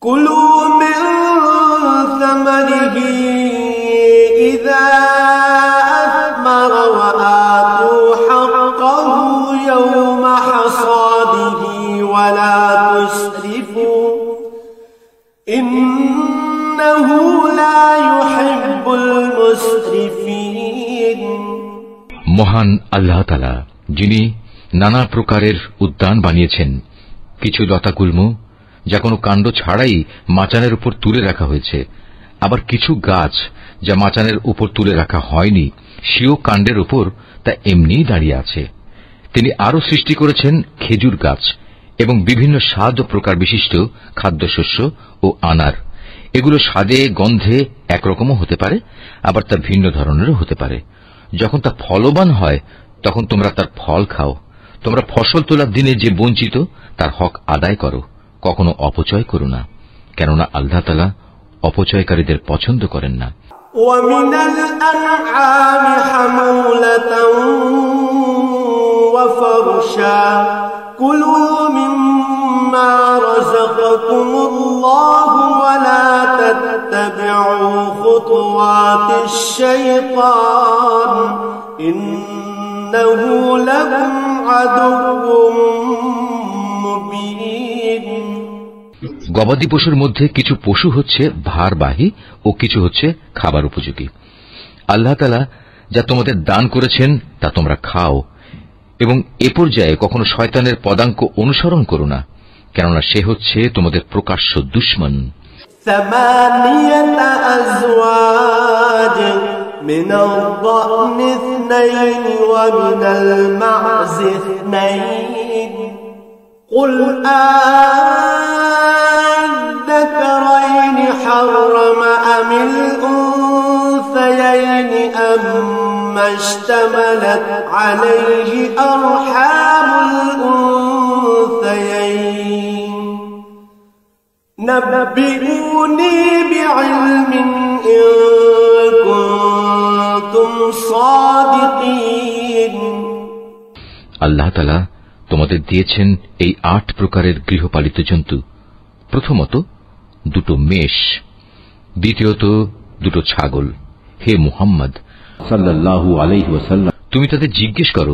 Speaker 2: كلوا من ثمره إذا أثمر وآتوا حقه يوم حصاده ولا تسرفوا إنه لا يحب المسرفين।
Speaker 1: মহান আল্লাহ তাআলা যিনি নানা প্রকারের উদ্যান বানিয়েছেন, কিছু লতাগুল্ম যা কোনো কাণ্ড ছাড়াই মাচানের উপর তুলে রাখা হয়েছে, আবার কিছু গাছ যা মাচানের উপর তুলে রাখা হয়নি, সেও কাণ্ডের উপর তা এমনিই দাঁড়িয়ে আছে। তিনি আরো সৃষ্টি করেছেন খেজুর গাছ এবং বিভিন্ন স্বাদ ও প্রকার বিশিষ্ট খাদ্যশস্য ও আনার। এগুলো স্বাদে গন্ধে একরকমও হতে পারে, আবার তা ভিন্ন ধরনেরও হতে পারে। যখন তা ফলবান হয় তখন তোমরা তার ফল খাও। তোমরা ফসল তোলার দিনে যে বঞ্চিত তার হক আদায় করো, কখনো অপচয় করো না, কেননা আল্লাহ তাআলা অপচয়কারীদের পছন্দ করেন না।
Speaker 2: ومن الأنعام حمولة وفرشا كلوا مما رزقكم الله ولا تتبعوا خطوات الشيطان إنه لكم عدو مبين।
Speaker 1: গবাদি পশুর মধ্যে কিছু পশু হচ্ছে ভারবাহী ও কিছু হচ্ছে খাবার উপযোগী। আল্লাহ তাআলা যা তোমাদের দান করেছেন তা তোমরা খাও এবং এ পর্যায়ে কখনো শয়তানের পদাঙ্ক অনুসরণ করো না, কেননা সে হচ্ছে তোমাদের প্রকাশ্য দুশমন।
Speaker 2: ثمانية أزواج من الضأن اثنين ومن المعز اثنين قل الذكرين حرم أم الأنثيين أما اشتملت عليه أرحام الأنثيين نبئوني بعلم إن كنتم صادقين
Speaker 1: আল্লাহ তাআলা তোমাদের দিয়েছেন এই ৮ প্রকারের গৃহপালিত জন্তু। প্রথমত 2 মেষ, দ্বিতীয়ত 2 ছাগল। হে মুহাম্মদ সাল্লাল্লাহু আলাইহি ওয়াসাল্লাম, তুমি তাদের জিজ্ঞেস করো,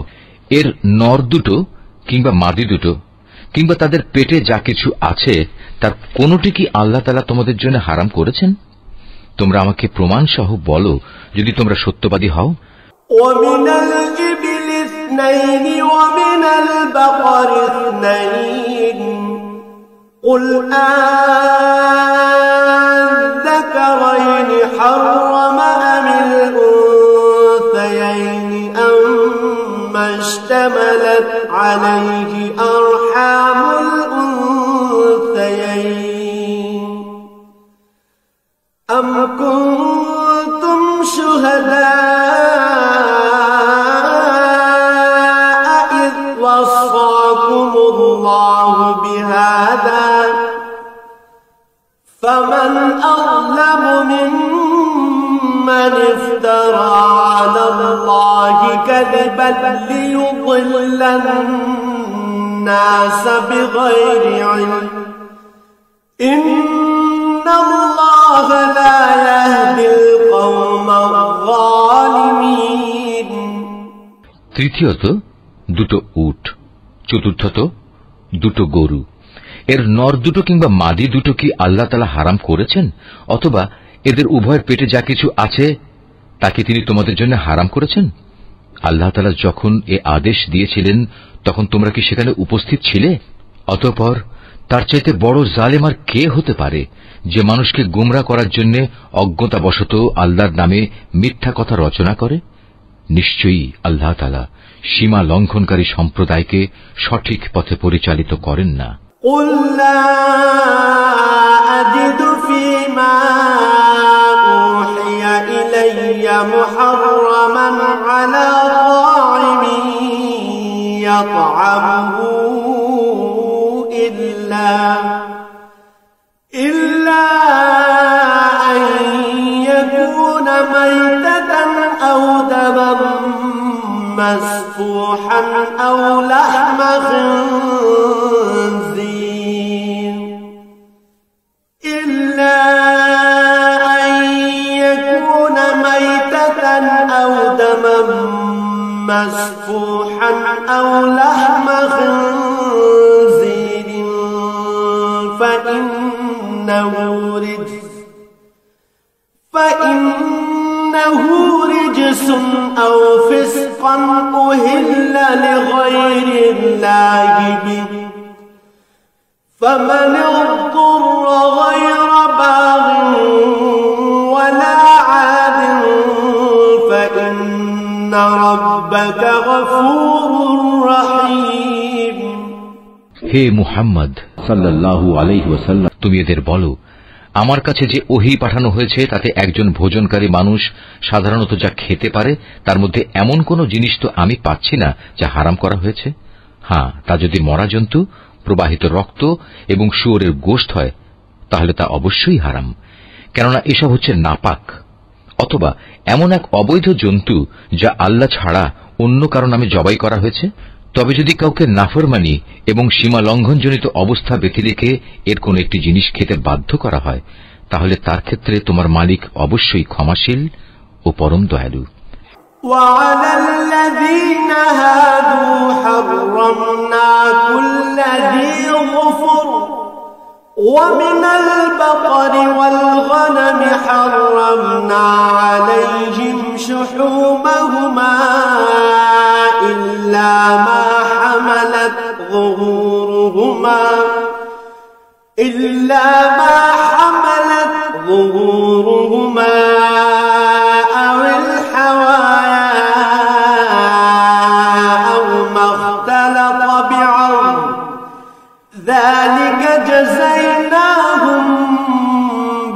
Speaker 1: এর নর 2 কিংবা মাদি 2 কিংবা তাদের পেটে যা কিছু আছে তার কোনটি কি আল্লাহ তাআলা তোমাদের জন্য হারাম করেছেন? তোমরা আমাকে প্রমাণ সহ বলো যদি তোমরা সত্যবাদী হও।
Speaker 2: ومن الإبل اثنين ومن البقر اثنين قل الذكرين حرم أم الأنثيين أما اشتملت عليه أرحام الأنثيين أم كنتم شهداء إذ وصاكم الله بهذا فمن أظلم ممن افترى على الله كذبا ليضل الناس بغير علم إن الله لا يهدي القوم الظالمين
Speaker 1: তৃতীয়ত 2 উট, চতুর্থত 2 গরু। এর নর 2 কিংবা মাদি 2 কি আল্লাহ তাআলা হারাম করেছেন, অথবা এদের উভয়ের পেটে যা কিছু আছে তাকে তিনি তোমাদের জন্য হারাম করেছেন? আল্লাহ তাআলা যখন এ আদেশ দিয়েছিলেন তখন তোমরা কি সেখানে উপস্থিত ছিলে? অতঃপর তার চাইতে বড় জালেম আর কে হতে পারে যে মানুষকে গুমরা করার জন্য অজ্ঞতাবশত আল্লাহর নামে মিথ্যা কথা রচনা করে? নিশ্চয়ই আল্লাহ তাআলা সীমা লঙ্ঘনকারী সম্প্রদায়কে সঠিক পথে পরিচালিত করেন না।
Speaker 2: قل لا أجد فيما أوحي إلي محرما على طاعم يطعمه إلا أن يكون ميتة أو دما مسفوحا أو لحم خنزير إلا أن يكون ميتة أو دما مسفوحا أو لحم خنزير فإنه رجس أو فسقا أهل لغير الله به فمن اضطر غير باغ ولا عاد فإن ربك غفور رحيم
Speaker 1: হে মুহাম্মদ সাল্লাল্লাহু আলাইহি ওয়াসাল্লাম, তুমি এদের বলো, আমার কাছে যে ওহী পাঠানো হয়েছে তাতে একজন ভোজনকারী মানুষ সাধারণত যা খেতে পারে তার মধ্যে এমন কোন জিনিস তো আমি পাচ্ছি না যা হারাম করা হয়েছে। হ্যাঁ, তা যদি মরা জন্তু, প্রবাহিত রক্ত এবং শুয়োরের গোশত হয় তাহলে তা অবশ্যই হারাম, কেননা এসব হচ্ছে নাপাক। অথবা এমন এক অবৈধ জন্তু যা আল্লাহ ছাড়া অন্য কারো নামে জবাই করা হয়েছে। তবে যদি কাউকে নাফরমানি এবং সীমা লঙ্ঘনজনিত অবস্থা ব্যতি রেখে এর কোন একটি জিনিস খেতে বাধ্য করা হয় তাহলে তার ক্ষেত্রে তোমার মালিক অবশ্যই ক্ষমাশীল ও পরম দয়ালু।
Speaker 2: وعلى الذين هادوا حرمنا كل ذي ظفر ومن البقر والغنم حرمنا عليهم شحومهما إلا ما حملت ظهورهما ظهورهما أو الحوايا أو ما اختلط بعظم ذلك جزيناهم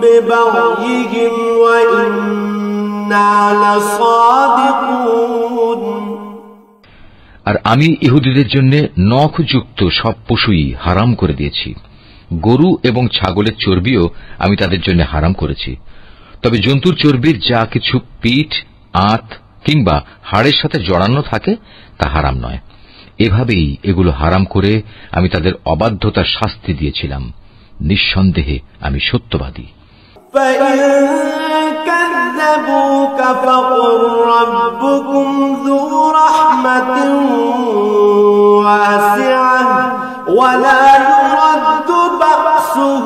Speaker 2: ببغيهم وإنا لصادقون।
Speaker 1: আর আমি ইহুদিদের জন্য নখযুক্ত সব পশুই হারাম করে দিয়েছি, গরু এবং ছাগলের চর্বিও আমি তাদের জন্য হারাম করেছি। তবে জন্তুর চর্বির যা কিছু পিঠ, আঁত কিংবা হাড়ের সাথে জড়ানো থাকে তা হারাম নয়। এভাবেই এগুলো হারাম করে আমি তাদের অবাধ্যতার শাস্তি দিয়েছিলাম। নিঃসন্দেহে আমি সত্যবাদী।
Speaker 2: فإن كذبوك فقل ربكم ذو رحمة واسعة ولا يرد بأسه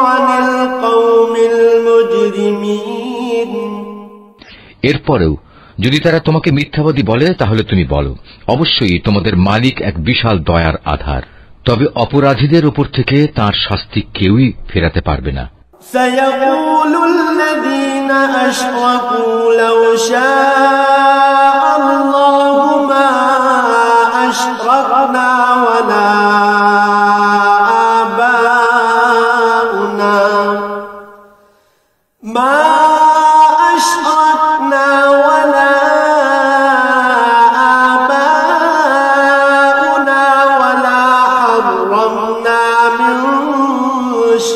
Speaker 2: عن القوم المجرمين।
Speaker 1: এরপরেও যদি তারা তোমাকে মিথ্যাবাদী বলে তাহলে তুমি বলো, অবশ্যই তোমাদের মালিক এক বিশাল দয়ার আধার, তবে অপরাধীদের উপর থেকে তাঁর শাস্তি কেউই ফেরাতে পারবে না।
Speaker 2: سيقول الذين أشركوا لو شاء الله ما أشركنا ولا آباؤنا ولا حرمنا من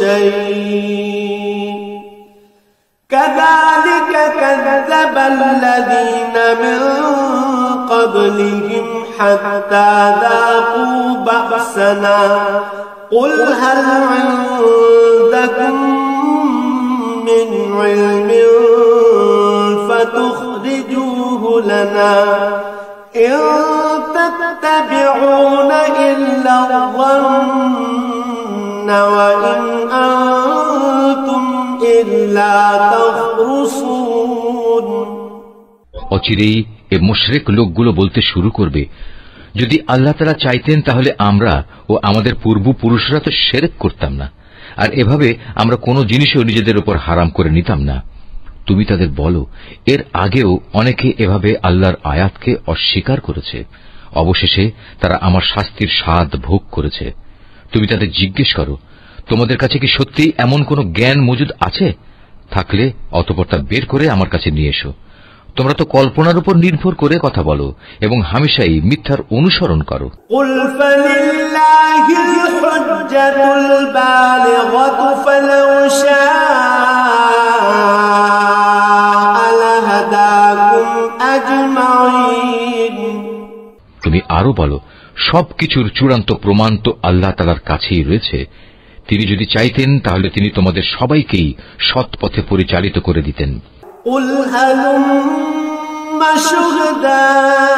Speaker 2: شيء كذلك كذب الذين من قبلهم حتى ذاقوا بأسنا قل هل عندكم من علم فتخرجوه لنا إن تتبعون إلا الظن وإن أنتم إلا تخرصون।
Speaker 1: অচিরেই এ মুশরিক লোকগুলো বলতে শুরু করবে, যদি আল্লাহ তাআলা চাইতেন তাহলে আমরা ও আমাদের পূর্বপুরুষরা তো শিরক করতাম না, আর এভাবে আমরা কোনো জিনিসও নিজেদের উপর হারাম করে নিতাম না। তুমি তাদের বলো, এর আগেও অনেকে এভাবে আল্লাহর আয়াতকে অস্বীকার করেছে, অবশেষে তারা আমার শাস্তির স্বাদ ভোগ করেছে। তুমি তাদের জিজ্ঞেস করো, তোমাদের কাছে কি সত্যিই এমন কোন জ্ঞান মজুদ আছে? থাকলে অতঃপর তা বের করে আমার কাছে নিয়ে এসো। তোমরা তো কল্পনার উপর নির্ভর করে কথা বলো এবং হামেশাই মিথ্যার অনুসরণ করো।
Speaker 2: قل فلله الحجة البالغة فلو شاء لهداكم أجمعين।
Speaker 1: তুমি আরো বলো, সবকিছুর চূড়ান্ত প্রমাণ তো আল্লাহ তাআলার কাছেই রয়েছে। তিনি যদি চাইতেন তাহলে তিনি তোমাদের সবাইকেই সৎ পথে পরিচালিত করে দিতেন।
Speaker 2: قل هلم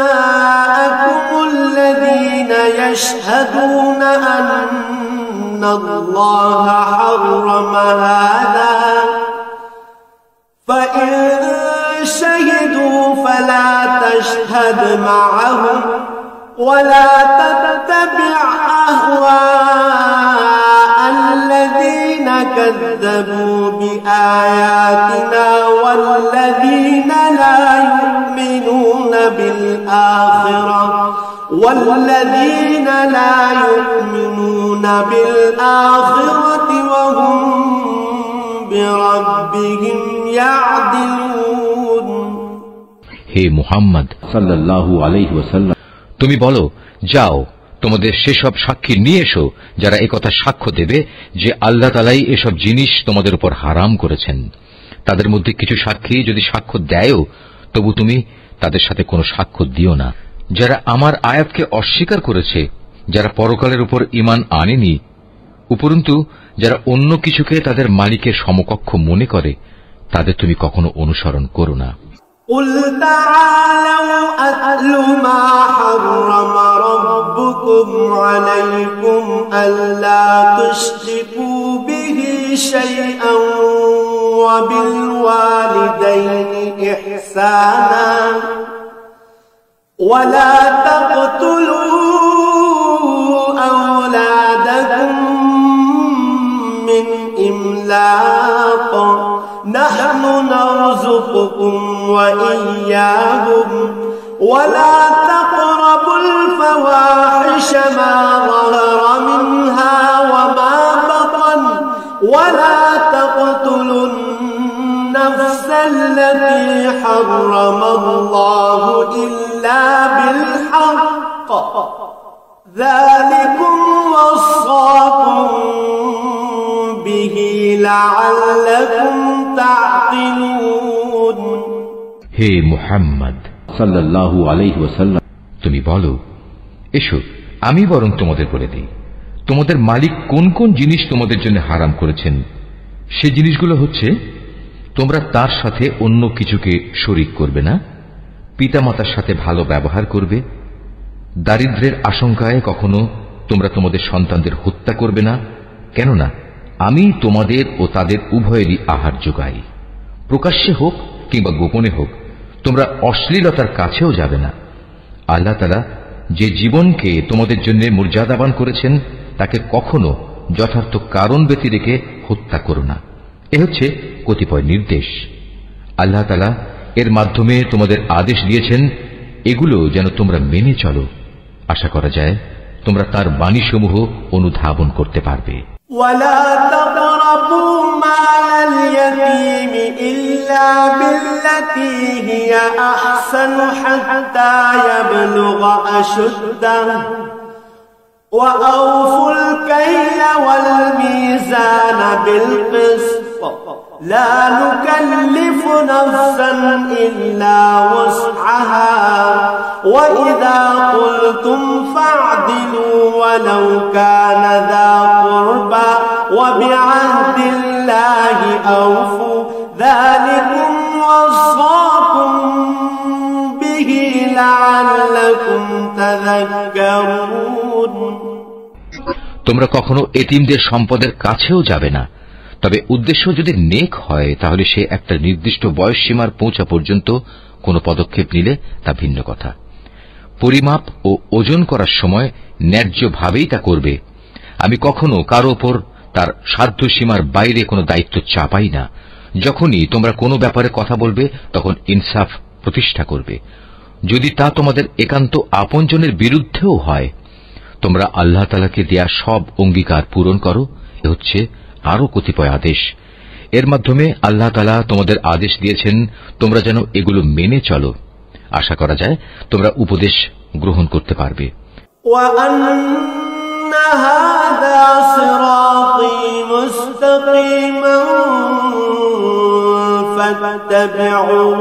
Speaker 2: شهداءكم الذين يشهدون أن الله حرم هذا فإن شهدوا فلا تشهد معهم ولا تتبع أهواء الذين كذبوا بآياتنا والذين لا يؤمنون بالآخرة وهم بربهم يعدلون।
Speaker 1: হে মুহাম্মদ সাল্লাল্লাহু আলাইহি ওয়াসাল্লাম, তুমি বলো, যাও তোমাদের সেসব সাক্ষী নিয়ে এসো যারা একথা সাক্ষ্য দেবে যে আল্লাহ তাআলাই এসব জিনিস তোমাদের উপর হারাম করেছেন। তাদের মধ্যে কিছু সাক্ষী যদি সাক্ষ্য দেয়ও, তবু তুমি তাদের সাথে কোনো সাক্ষ্য দিও না। যারা আমার আয়াতকে অস্বীকার করেছে, যারা পরকালের উপর ঈমান আনেনি, উপরন্তু যারা অন্য কিছুকে তাদের মালিকের সমকক্ষ মনে করে, তাদের তুমি কখনো অনুসরণ করো না।
Speaker 2: قل تعالوا أتل ما حرم ربكم عليكم ألا تشركوا به شيئا وبالوالدين إحسانا ولا تقتلوا أولادكم من إملاق نرزقكم وإياهم ولا تقربوا الفواحش ما ظهر منها وما بطن ولا تقتلوا النفس التي حرم الله إلا بالحق ذلكم وصاكم به لعلكم تعقلون
Speaker 1: হে মুহাম্মদ
Speaker 3: সাল্লাল্লাহু আলাইহি ওয়াসাল্লাম,
Speaker 1: তুমি বলো, এসো আমি বরং তোমাদের বলে দিই তোমাদের মালিক কোন কোন জিনিস তোমাদের জন্য হারাম করেছেন। সে জিনিসগুলো হচ্ছে, তোমরা তার সাথে অন্য কিছুকে শরীক করবে না, পিতামাতার সাথে ভালো ব্যবহার করবে, দারিদ্র্যের আশঙ্কায় কখনো তোমরা তোমাদের সন্তানদের হত্যা করবে না, কেননা আমি তোমাদের ও তাদের উভয়েরই আহার যোগাই। প্রকাশ্যে হোক কিংবা গোপনে হোক তোমরা অশ্লীলতার কাছেও যাবে না। আল্লাহ তাআলা যে জীবনকে তোমাদের জন্য মর্যাদাবান করেছেন তাকে কখনো যথার্থ কারণ ব্যতি রেখে হত্যা করো না। এ হচ্ছে কতিপয় নির্দেশ। আল্লাহ তাআলা এর মাধ্যমে তোমাদের আদেশ দিয়েছেন এগুলো যেন তোমরা মেনে চলো। আশা করা যায় তোমরা তার বাণীসমূহ অনুধাবন করতে পারবে।
Speaker 2: ولا تقربوا مال اليتيم إلا بالتي هي أحسن حتى يبلغ أشده وأوفوا الكيل والميزان بالقسط لا نكلف نفسا إلا وسعها وإذا قلتم فاعدلوا ولو كان ذا قربى وبعهد الله أوفوا ذلكم وصاكم به لعلكم تذكرون
Speaker 1: তোমরা কখনো এতিমদের সম্পদের কাছেও যাবে না, তবে উদ্দেশ্য যদি নেক হয় তাহলে সে একটা নির্দিষ্ট বয়স সীমার পৌঁছা পর্যন্ত কোনো পদক্ষেপ নিলে তা ভিন্ন কথা। পরিমাপ ও ওজন করার সময় ন্যায্যভাবেই তা করবে। আমি কখনো কারো ওপর তার সাধ্য সীমার বাইরে কোনো দায়িত্ব চাপাই না। যখনই তোমরা কোনো ব্যাপারে কথা বলবে তখন ইনসাফ প্রতিষ্ঠা করবে, যদি তা তোমাদের একান্ত আপনজনের বিরুদ্ধেও হয়। তোমরা আল্লাহ তাআলাকে দেয়া সব অঙ্গীকার পূরণ করো। এ হচ্ছে আরো কতিপয় আদেশ। এর মাধ্যমে আল্লাহ তাআলা তোমাদের আদেশ দিয়েছেন তোমরা যেন এগুলো মেনে চলো। আশা করা যায় তোমরা উপদেশ গ্রহণ করতে পারবে।
Speaker 2: وأن هذا صراطي مستقيما فاتبعوه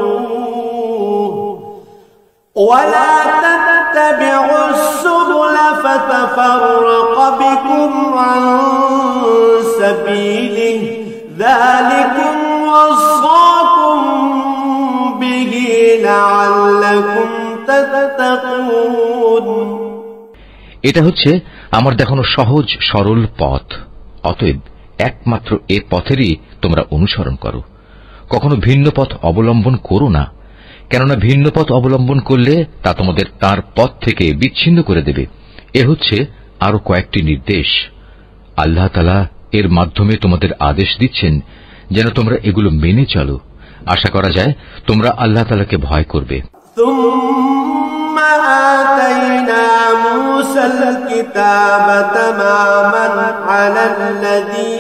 Speaker 2: ولا تتبعوا السبل فتفرق بكم عن سبيله ذلكم وصاكم به لعلكم تتقون
Speaker 1: এটা হচ্ছে আমার দেখানো সহজ সরল পথ। অতএব একমাত্র এ পথেরই তোমরা অনুসরণ করো, কখনো ভিন্ন পথ অবলম্বন করো না, কেননা ভিন্ন পথ অবলম্বন করলে তা তোমাদের তার পথ থেকে বিচ্ছিন্ন করে দেবে। এ হচ্ছে আরো কয়েকটি নির্দেশ। আল্লাহ তাআলা এর মাধ্যমে তোমাদের আদেশ দিচ্ছেন যেন তোমরা এগুলো মেনে চলো। আশা করা যায় তোমরা আল্লাহ তাআলাকে ভয় করবে।
Speaker 2: ثم آتينا موسى الكتاب تماما على الذي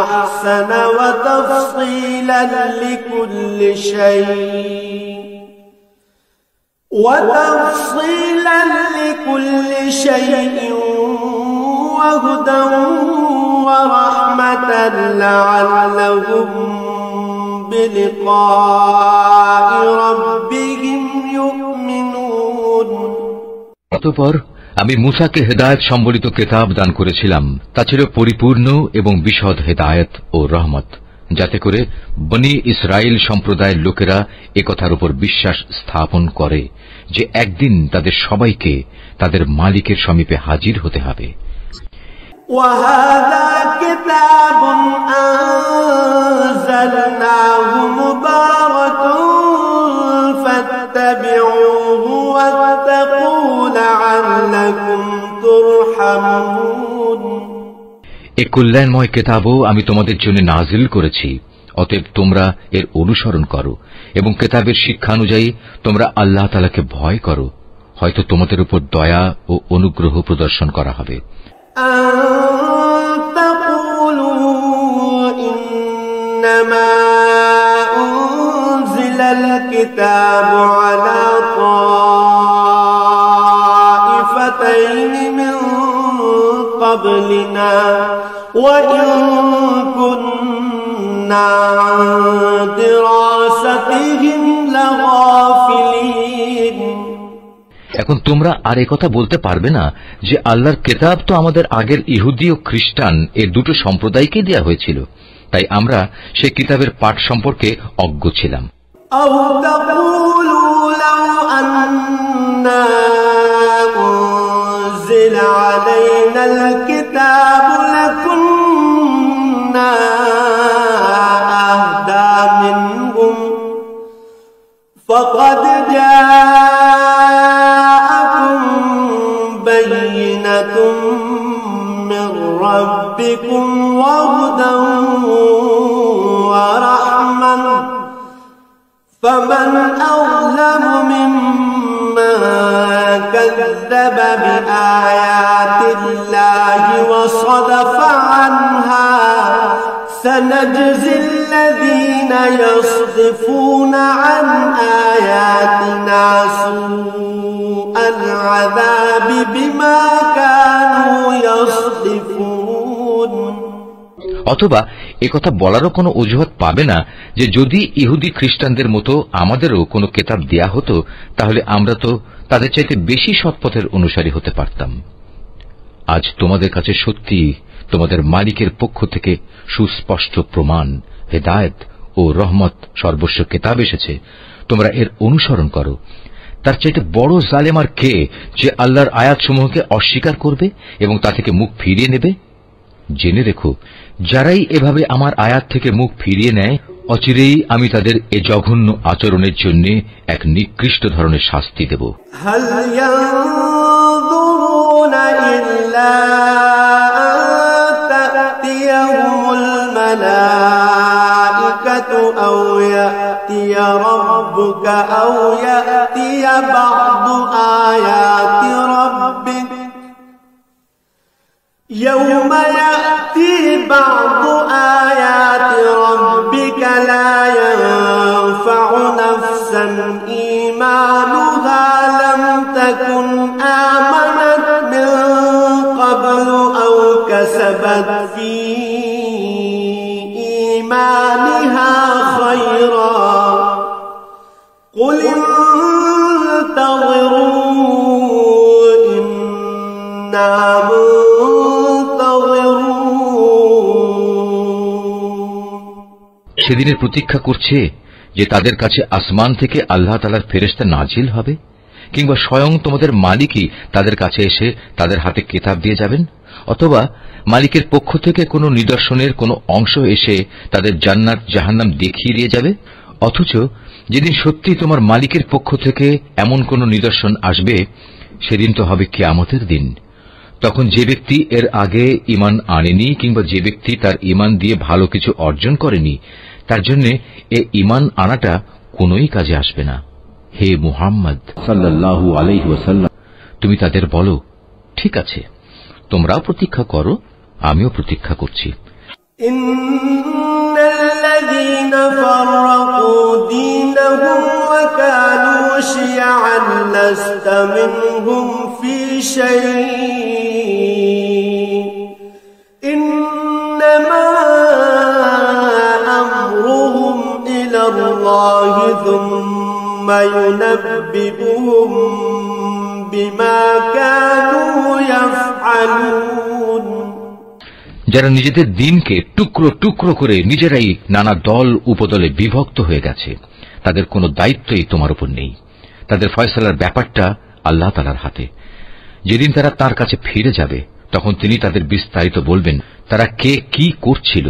Speaker 2: أحسن وتفصيلا لكل شيء وهدى ورحمة لعلهم بلقاء ربهم يؤمنون
Speaker 1: অতঃপর আমি মূসাকে হেদায়েত সম্বলিত কিতাব দান করেছিলাম। তা ছিল পরিপূর্ণ এবং বিশদ হেদায়েত ও রহমত, যাতে করে বনি ইসরাইল সম্প্রদায়ের লোকেরা একথার উপর বিশ্বাস স্থাপন করে যে একদিন তাদের সবাইকে তাদের মালিকের সমীপে হাজির হতে হবে।
Speaker 2: وهذا كتاب أنزلناه مبارك فاتبعوه واتقوا لعلكم ترحمون
Speaker 1: এ কল্যাণময় কিতাবও আমি তোমাদের জন্য নাজিল করেছি, অতএব তোমরা এর অনুসরণ করো এবং কিতাবের শিক্ষা অনুযায়ী তোমরা আল্লাহ তাআলাকে ভয় করো, হয়তো তোমাদের উপর দয়া ও অনুগ্রহ প্রদর্শন করা হবে। এখন তোমরা আর একথা বলতে পারবে না যে আল্লাহর কিতাব তো আমাদের আগের ইহুদি ও খ্রিস্টান এই দুটো সম্প্রদায়কে দেয়া হয়েছিল, তাই আমরা সেই কিতাবের পাঠ সম্পর্কে অজ্ঞ ছিলাম।
Speaker 2: فقد جاءكم بينة من ربكم وهدى ورحمة فمن أظلم ممن كذب بآيات الله وصدف عنها سنجزي الذين يصدفون عن آياتنا سوء العذاب بما كانوا يصدفون।
Speaker 1: অথবা একথা বলারও কোনো অজুহাত পাবে না যে যদি ইহুদি খ্রিস্টানদের মতো আমাদেরও কোনো কিতাব দেয়া হতো তাহলে আমরা তো তাদের চাইতে বেশি সৎপথের অনুসারী হতে পারতাম। আজ তোমাদের কাছে সত্যি তোমাদের মালিকের পক্ষ থেকে সুস্পষ্ট প্রমাণ, হেদায়েত ও রহমত সর্বস্ব কিতাব এসেছে, তোমরা এর অনুসরণ করো। তার চাইতে বড় জালেম আর কে যে আল্লাহর আয়াতসমূহকে অস্বীকার করবে এবং তা থেকে মুখ ফিরিয়ে নেবে? জেনে রেখো, যারাই এভাবে আমার আয়াত থেকে মুখ ফিরিয়ে নেয় অচিরেই আমি তাদের এ জঘন্য আচরণের জন্য এক নিকৃষ্ট ধরনের শাস্তি দেব।
Speaker 2: أو يأتي ربك أو يأتي بعض آيات ربك يوم يأتي بعض آيات ربك لا ينفع نفسا إيمانها لم تكن آمنت من قبل أو كسبت في إيمانها خيرا قل انتظروا إنا منتظرون।
Speaker 1: সেদিনের প্রতীক্ষা করছে যে তাদের কাছে আসমান থেকে আল্লাহ তাআলার ফেরেশতা নাজিল হবে, কিংবা স্বয়ং তোমাদের মালিকই তাদের কাছে এসে তাদের হাতে কিতাব দিয়ে যাবেন, অথবা মালিকের পক্ষ থেকে কোনো নিদর্শনের কোনো অংশ এসে তাদের জান্নাত জাহান্নাম দেখিয়ে দিয়ে যাবে। অথচ যেদিন সত্যি তোমার মালিকের পক্ষ থেকে এমন কোন নিদর্শন আসবে সেদিন তো হবে কিয়ামতের দিন। তখন যে ব্যক্তি এর আগে ঈমান আনেনি কিংবা যে ব্যক্তি তার ঈমান দিয়ে ভালো কিছু অর্জন করেনি তার জন্য এই ঈমান আনাটা কোনোই কাজে আসবে না। হে মুহাম্মদ
Speaker 3: সাল্লাল্লাহু আলাইহি ওয়াসাল্লাম,
Speaker 1: তুমি তাদের বলো, ঠিক আছে, তোমরাও প্রতীক্ষা করো, আমিও প্রতীক্ষা করছি।
Speaker 2: ইন্নাল্লাযীনা ফাররাকু দীনহুম ওয়া কানু শিয়া'আন লাস্তা মিনহুম ফী শাই'ইন ইন্নামা আমরুহুম ইলাল্লাহি থুম্মা ইউনাব্বিউহুম বিমা কানু ইয়াফআলুন।
Speaker 1: যারা নিজেদের দিনকে টুকরো টুকরো করে নিজেরাই নানা দল উপদলে বিভক্ত হয়ে গেছে, তাদের কোনো দায়িত্বই তোমার উপর নেই। তাদের ফয়সালার ব্যাপারটা আল্লাহ তাআলার হাতে। যেদিন তারা তার কাছে ফিরে যাবে তখন তিনি তাদের বিস্তারিত বলবেন তারা কে কি করছিল।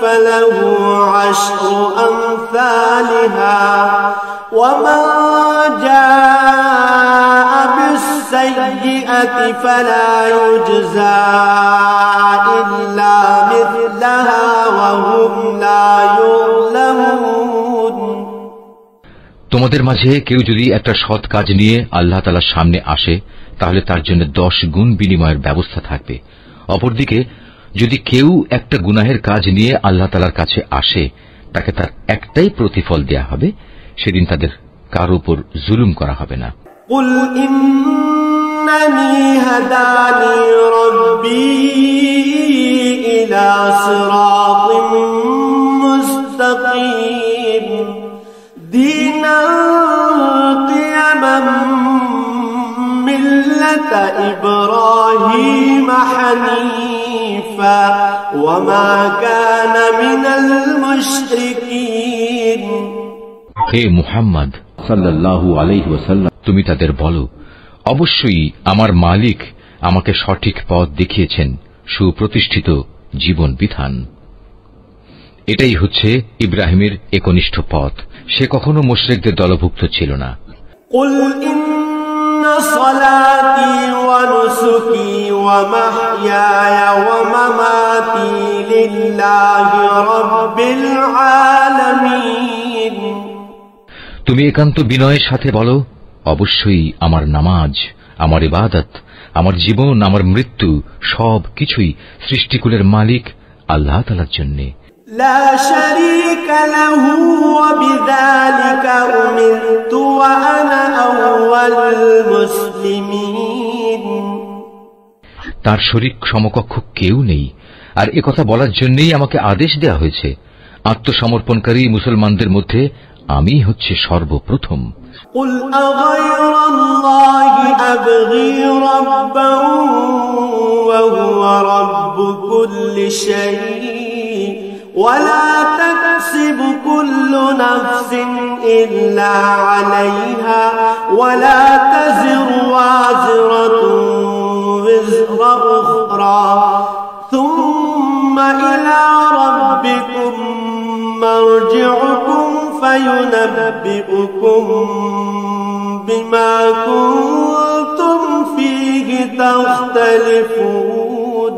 Speaker 2: فله عشر أمثالها ومن جاء بالسيئة السيئة فلا يجزى إلا مثلها وهم لا يظلمون।
Speaker 1: তোমাদের মাঝে কেউ যদি একটা সৎ কাজ নিয়ে আল্লাহ তাআলার সামনে আসে তাহলে তার জন্য 10 গুণ বিনিময়ের ব্যবস্থা থাকবে। অপরদিকে যদি কেউ একটা গুনাহের কাজ নিয়ে আল্লাহ তাআলার কাছে আসে তাকে তার একটাই প্রতিফল দেয়া হবে, সেদিন তাদের কারো উপর জুলুম করা হবে না।
Speaker 2: قل إنني هداني ربي إلى صراط مستقيم دينا قيما ملة إبراهيم حنيفا وما كان من المشركين।
Speaker 1: হে মুহাম্মদ
Speaker 3: সাল্লাল্লাহু আলাইহি ওয়াসাল্লাম,
Speaker 1: তুমি তাদের বলো, অবশ্যই আমার মালিক আমাকে সঠিক পথ দেখিয়েছেন, সুপ্রতিষ্ঠিত জীবন বিধান। এটাই হচ্ছে ইব্রাহিমের একনিষ্ঠ পথ। সে কখনো মুশরিকদের দলভুক্ত ছিল না।
Speaker 2: قل إن صلاتي ونسكي ومحياي ومماتي لله رب العالمين।
Speaker 1: তুমি একান্ত বিনয়ের সাথে বলো, অবশ্যই আমার নামাজ, আমার ইবাদত, আমার জীবন, আমার মৃত্যু সব কিছুই সৃষ্টিকুলের মালিক আল্লাহ তাআলার জন্য।
Speaker 2: لا شريك له وبذلك أمرت وأنا أول المسلمين।
Speaker 1: তার শরীক সমকক্ষ কেউ নেই, আর একথা বলার জন্যই আমাকে আদেশ দেয়া হয়েছে। আত্মসমর্পণকারী মুসলমানদের মধ্যে আমি হচ্ছে সর্বপ্রথম।
Speaker 2: قل أغير الله أبغي ربا وهو رب كل شيء ولا تكسب كل نفس إلا عليها ولا تزر وازرة وزر أخرى ثم إلى ربكم مرجعكم فينبئكم بما كنتم فيه تختلفون।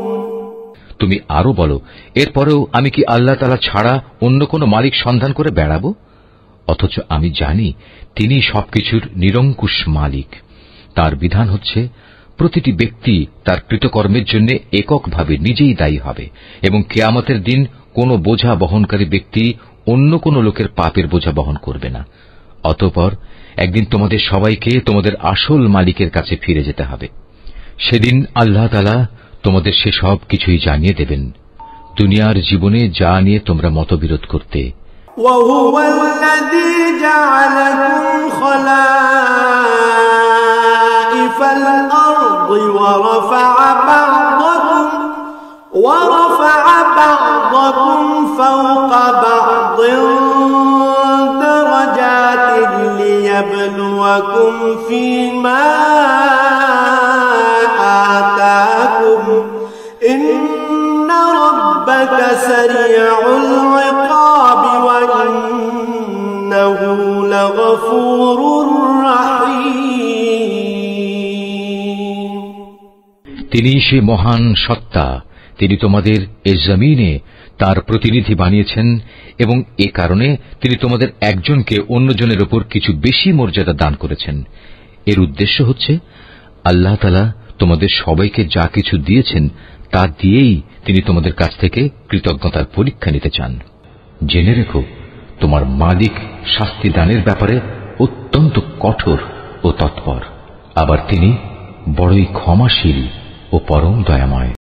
Speaker 1: তুমি আরো বলো, এরপরেও আমি কি আল্লাহ তাআলা ছাড়া অন্য কোন মালিক সন্ধান করে বেড়াবো? অথচ আমি জানি তিনি সবকিছুর নিরঙ্কুশ মালিক। তার বিধান হচ্ছে প্রতিটি ব্যক্তি তার কৃতকর্মের জন্য এককভাবে নিজেই দায়ী হবে, এবং কিয়ামতের দিন কোন বোঝা বহনকারী ব্যক্তি অন্য কোন লোকের পাপের বোঝা বহন করবে না। অতঃপর একদিন তোমাদের সবাইকে তোমাদের আসল মালিকের কাছে ফিরে যেতে হবে। সেদিন আল্লাহ তাআলা তোমাদের সে সব কিছুই জানিয়ে দেবেন, দুনিয়ার জীবনে যা নিয়ে তোমরা মতবিরোধ করতে।
Speaker 2: وهو الذي جعلكم خلائف الأرض ورفع بعضكم فوق بعض درجات ليبلوكم فيما آتاكم إن ربك سريع العقاب وإنه لغفور رحيم।
Speaker 1: তিনি সে মহান সত্তা, তিনি তোমাদের এ জমিনে তার প্রতিনিধি বানিয়েছেন, এবং এ কারণে তিনি তোমাদের একজনকে অন্যজনের উপর কিছু বেশি মর্যাদা দান করেছেন। এর উদ্দেশ্য হচ্ছে আল্লাহ তাআলা তোমাদের সবাইকে যা কিছু দিয়েছেন তা দিয়েই তিনি তোমাদের কাছ থেকে কৃতজ্ঞতার পরীক্ষা নিতে চান। জেনে রেখো, তোমার মালিক শাস্তি দানের ব্যাপারে অত্যন্ত কঠোর ও তৎপর, আবার তিনি বড়ই ক্ষমাশীল ও পরম দয়াময়।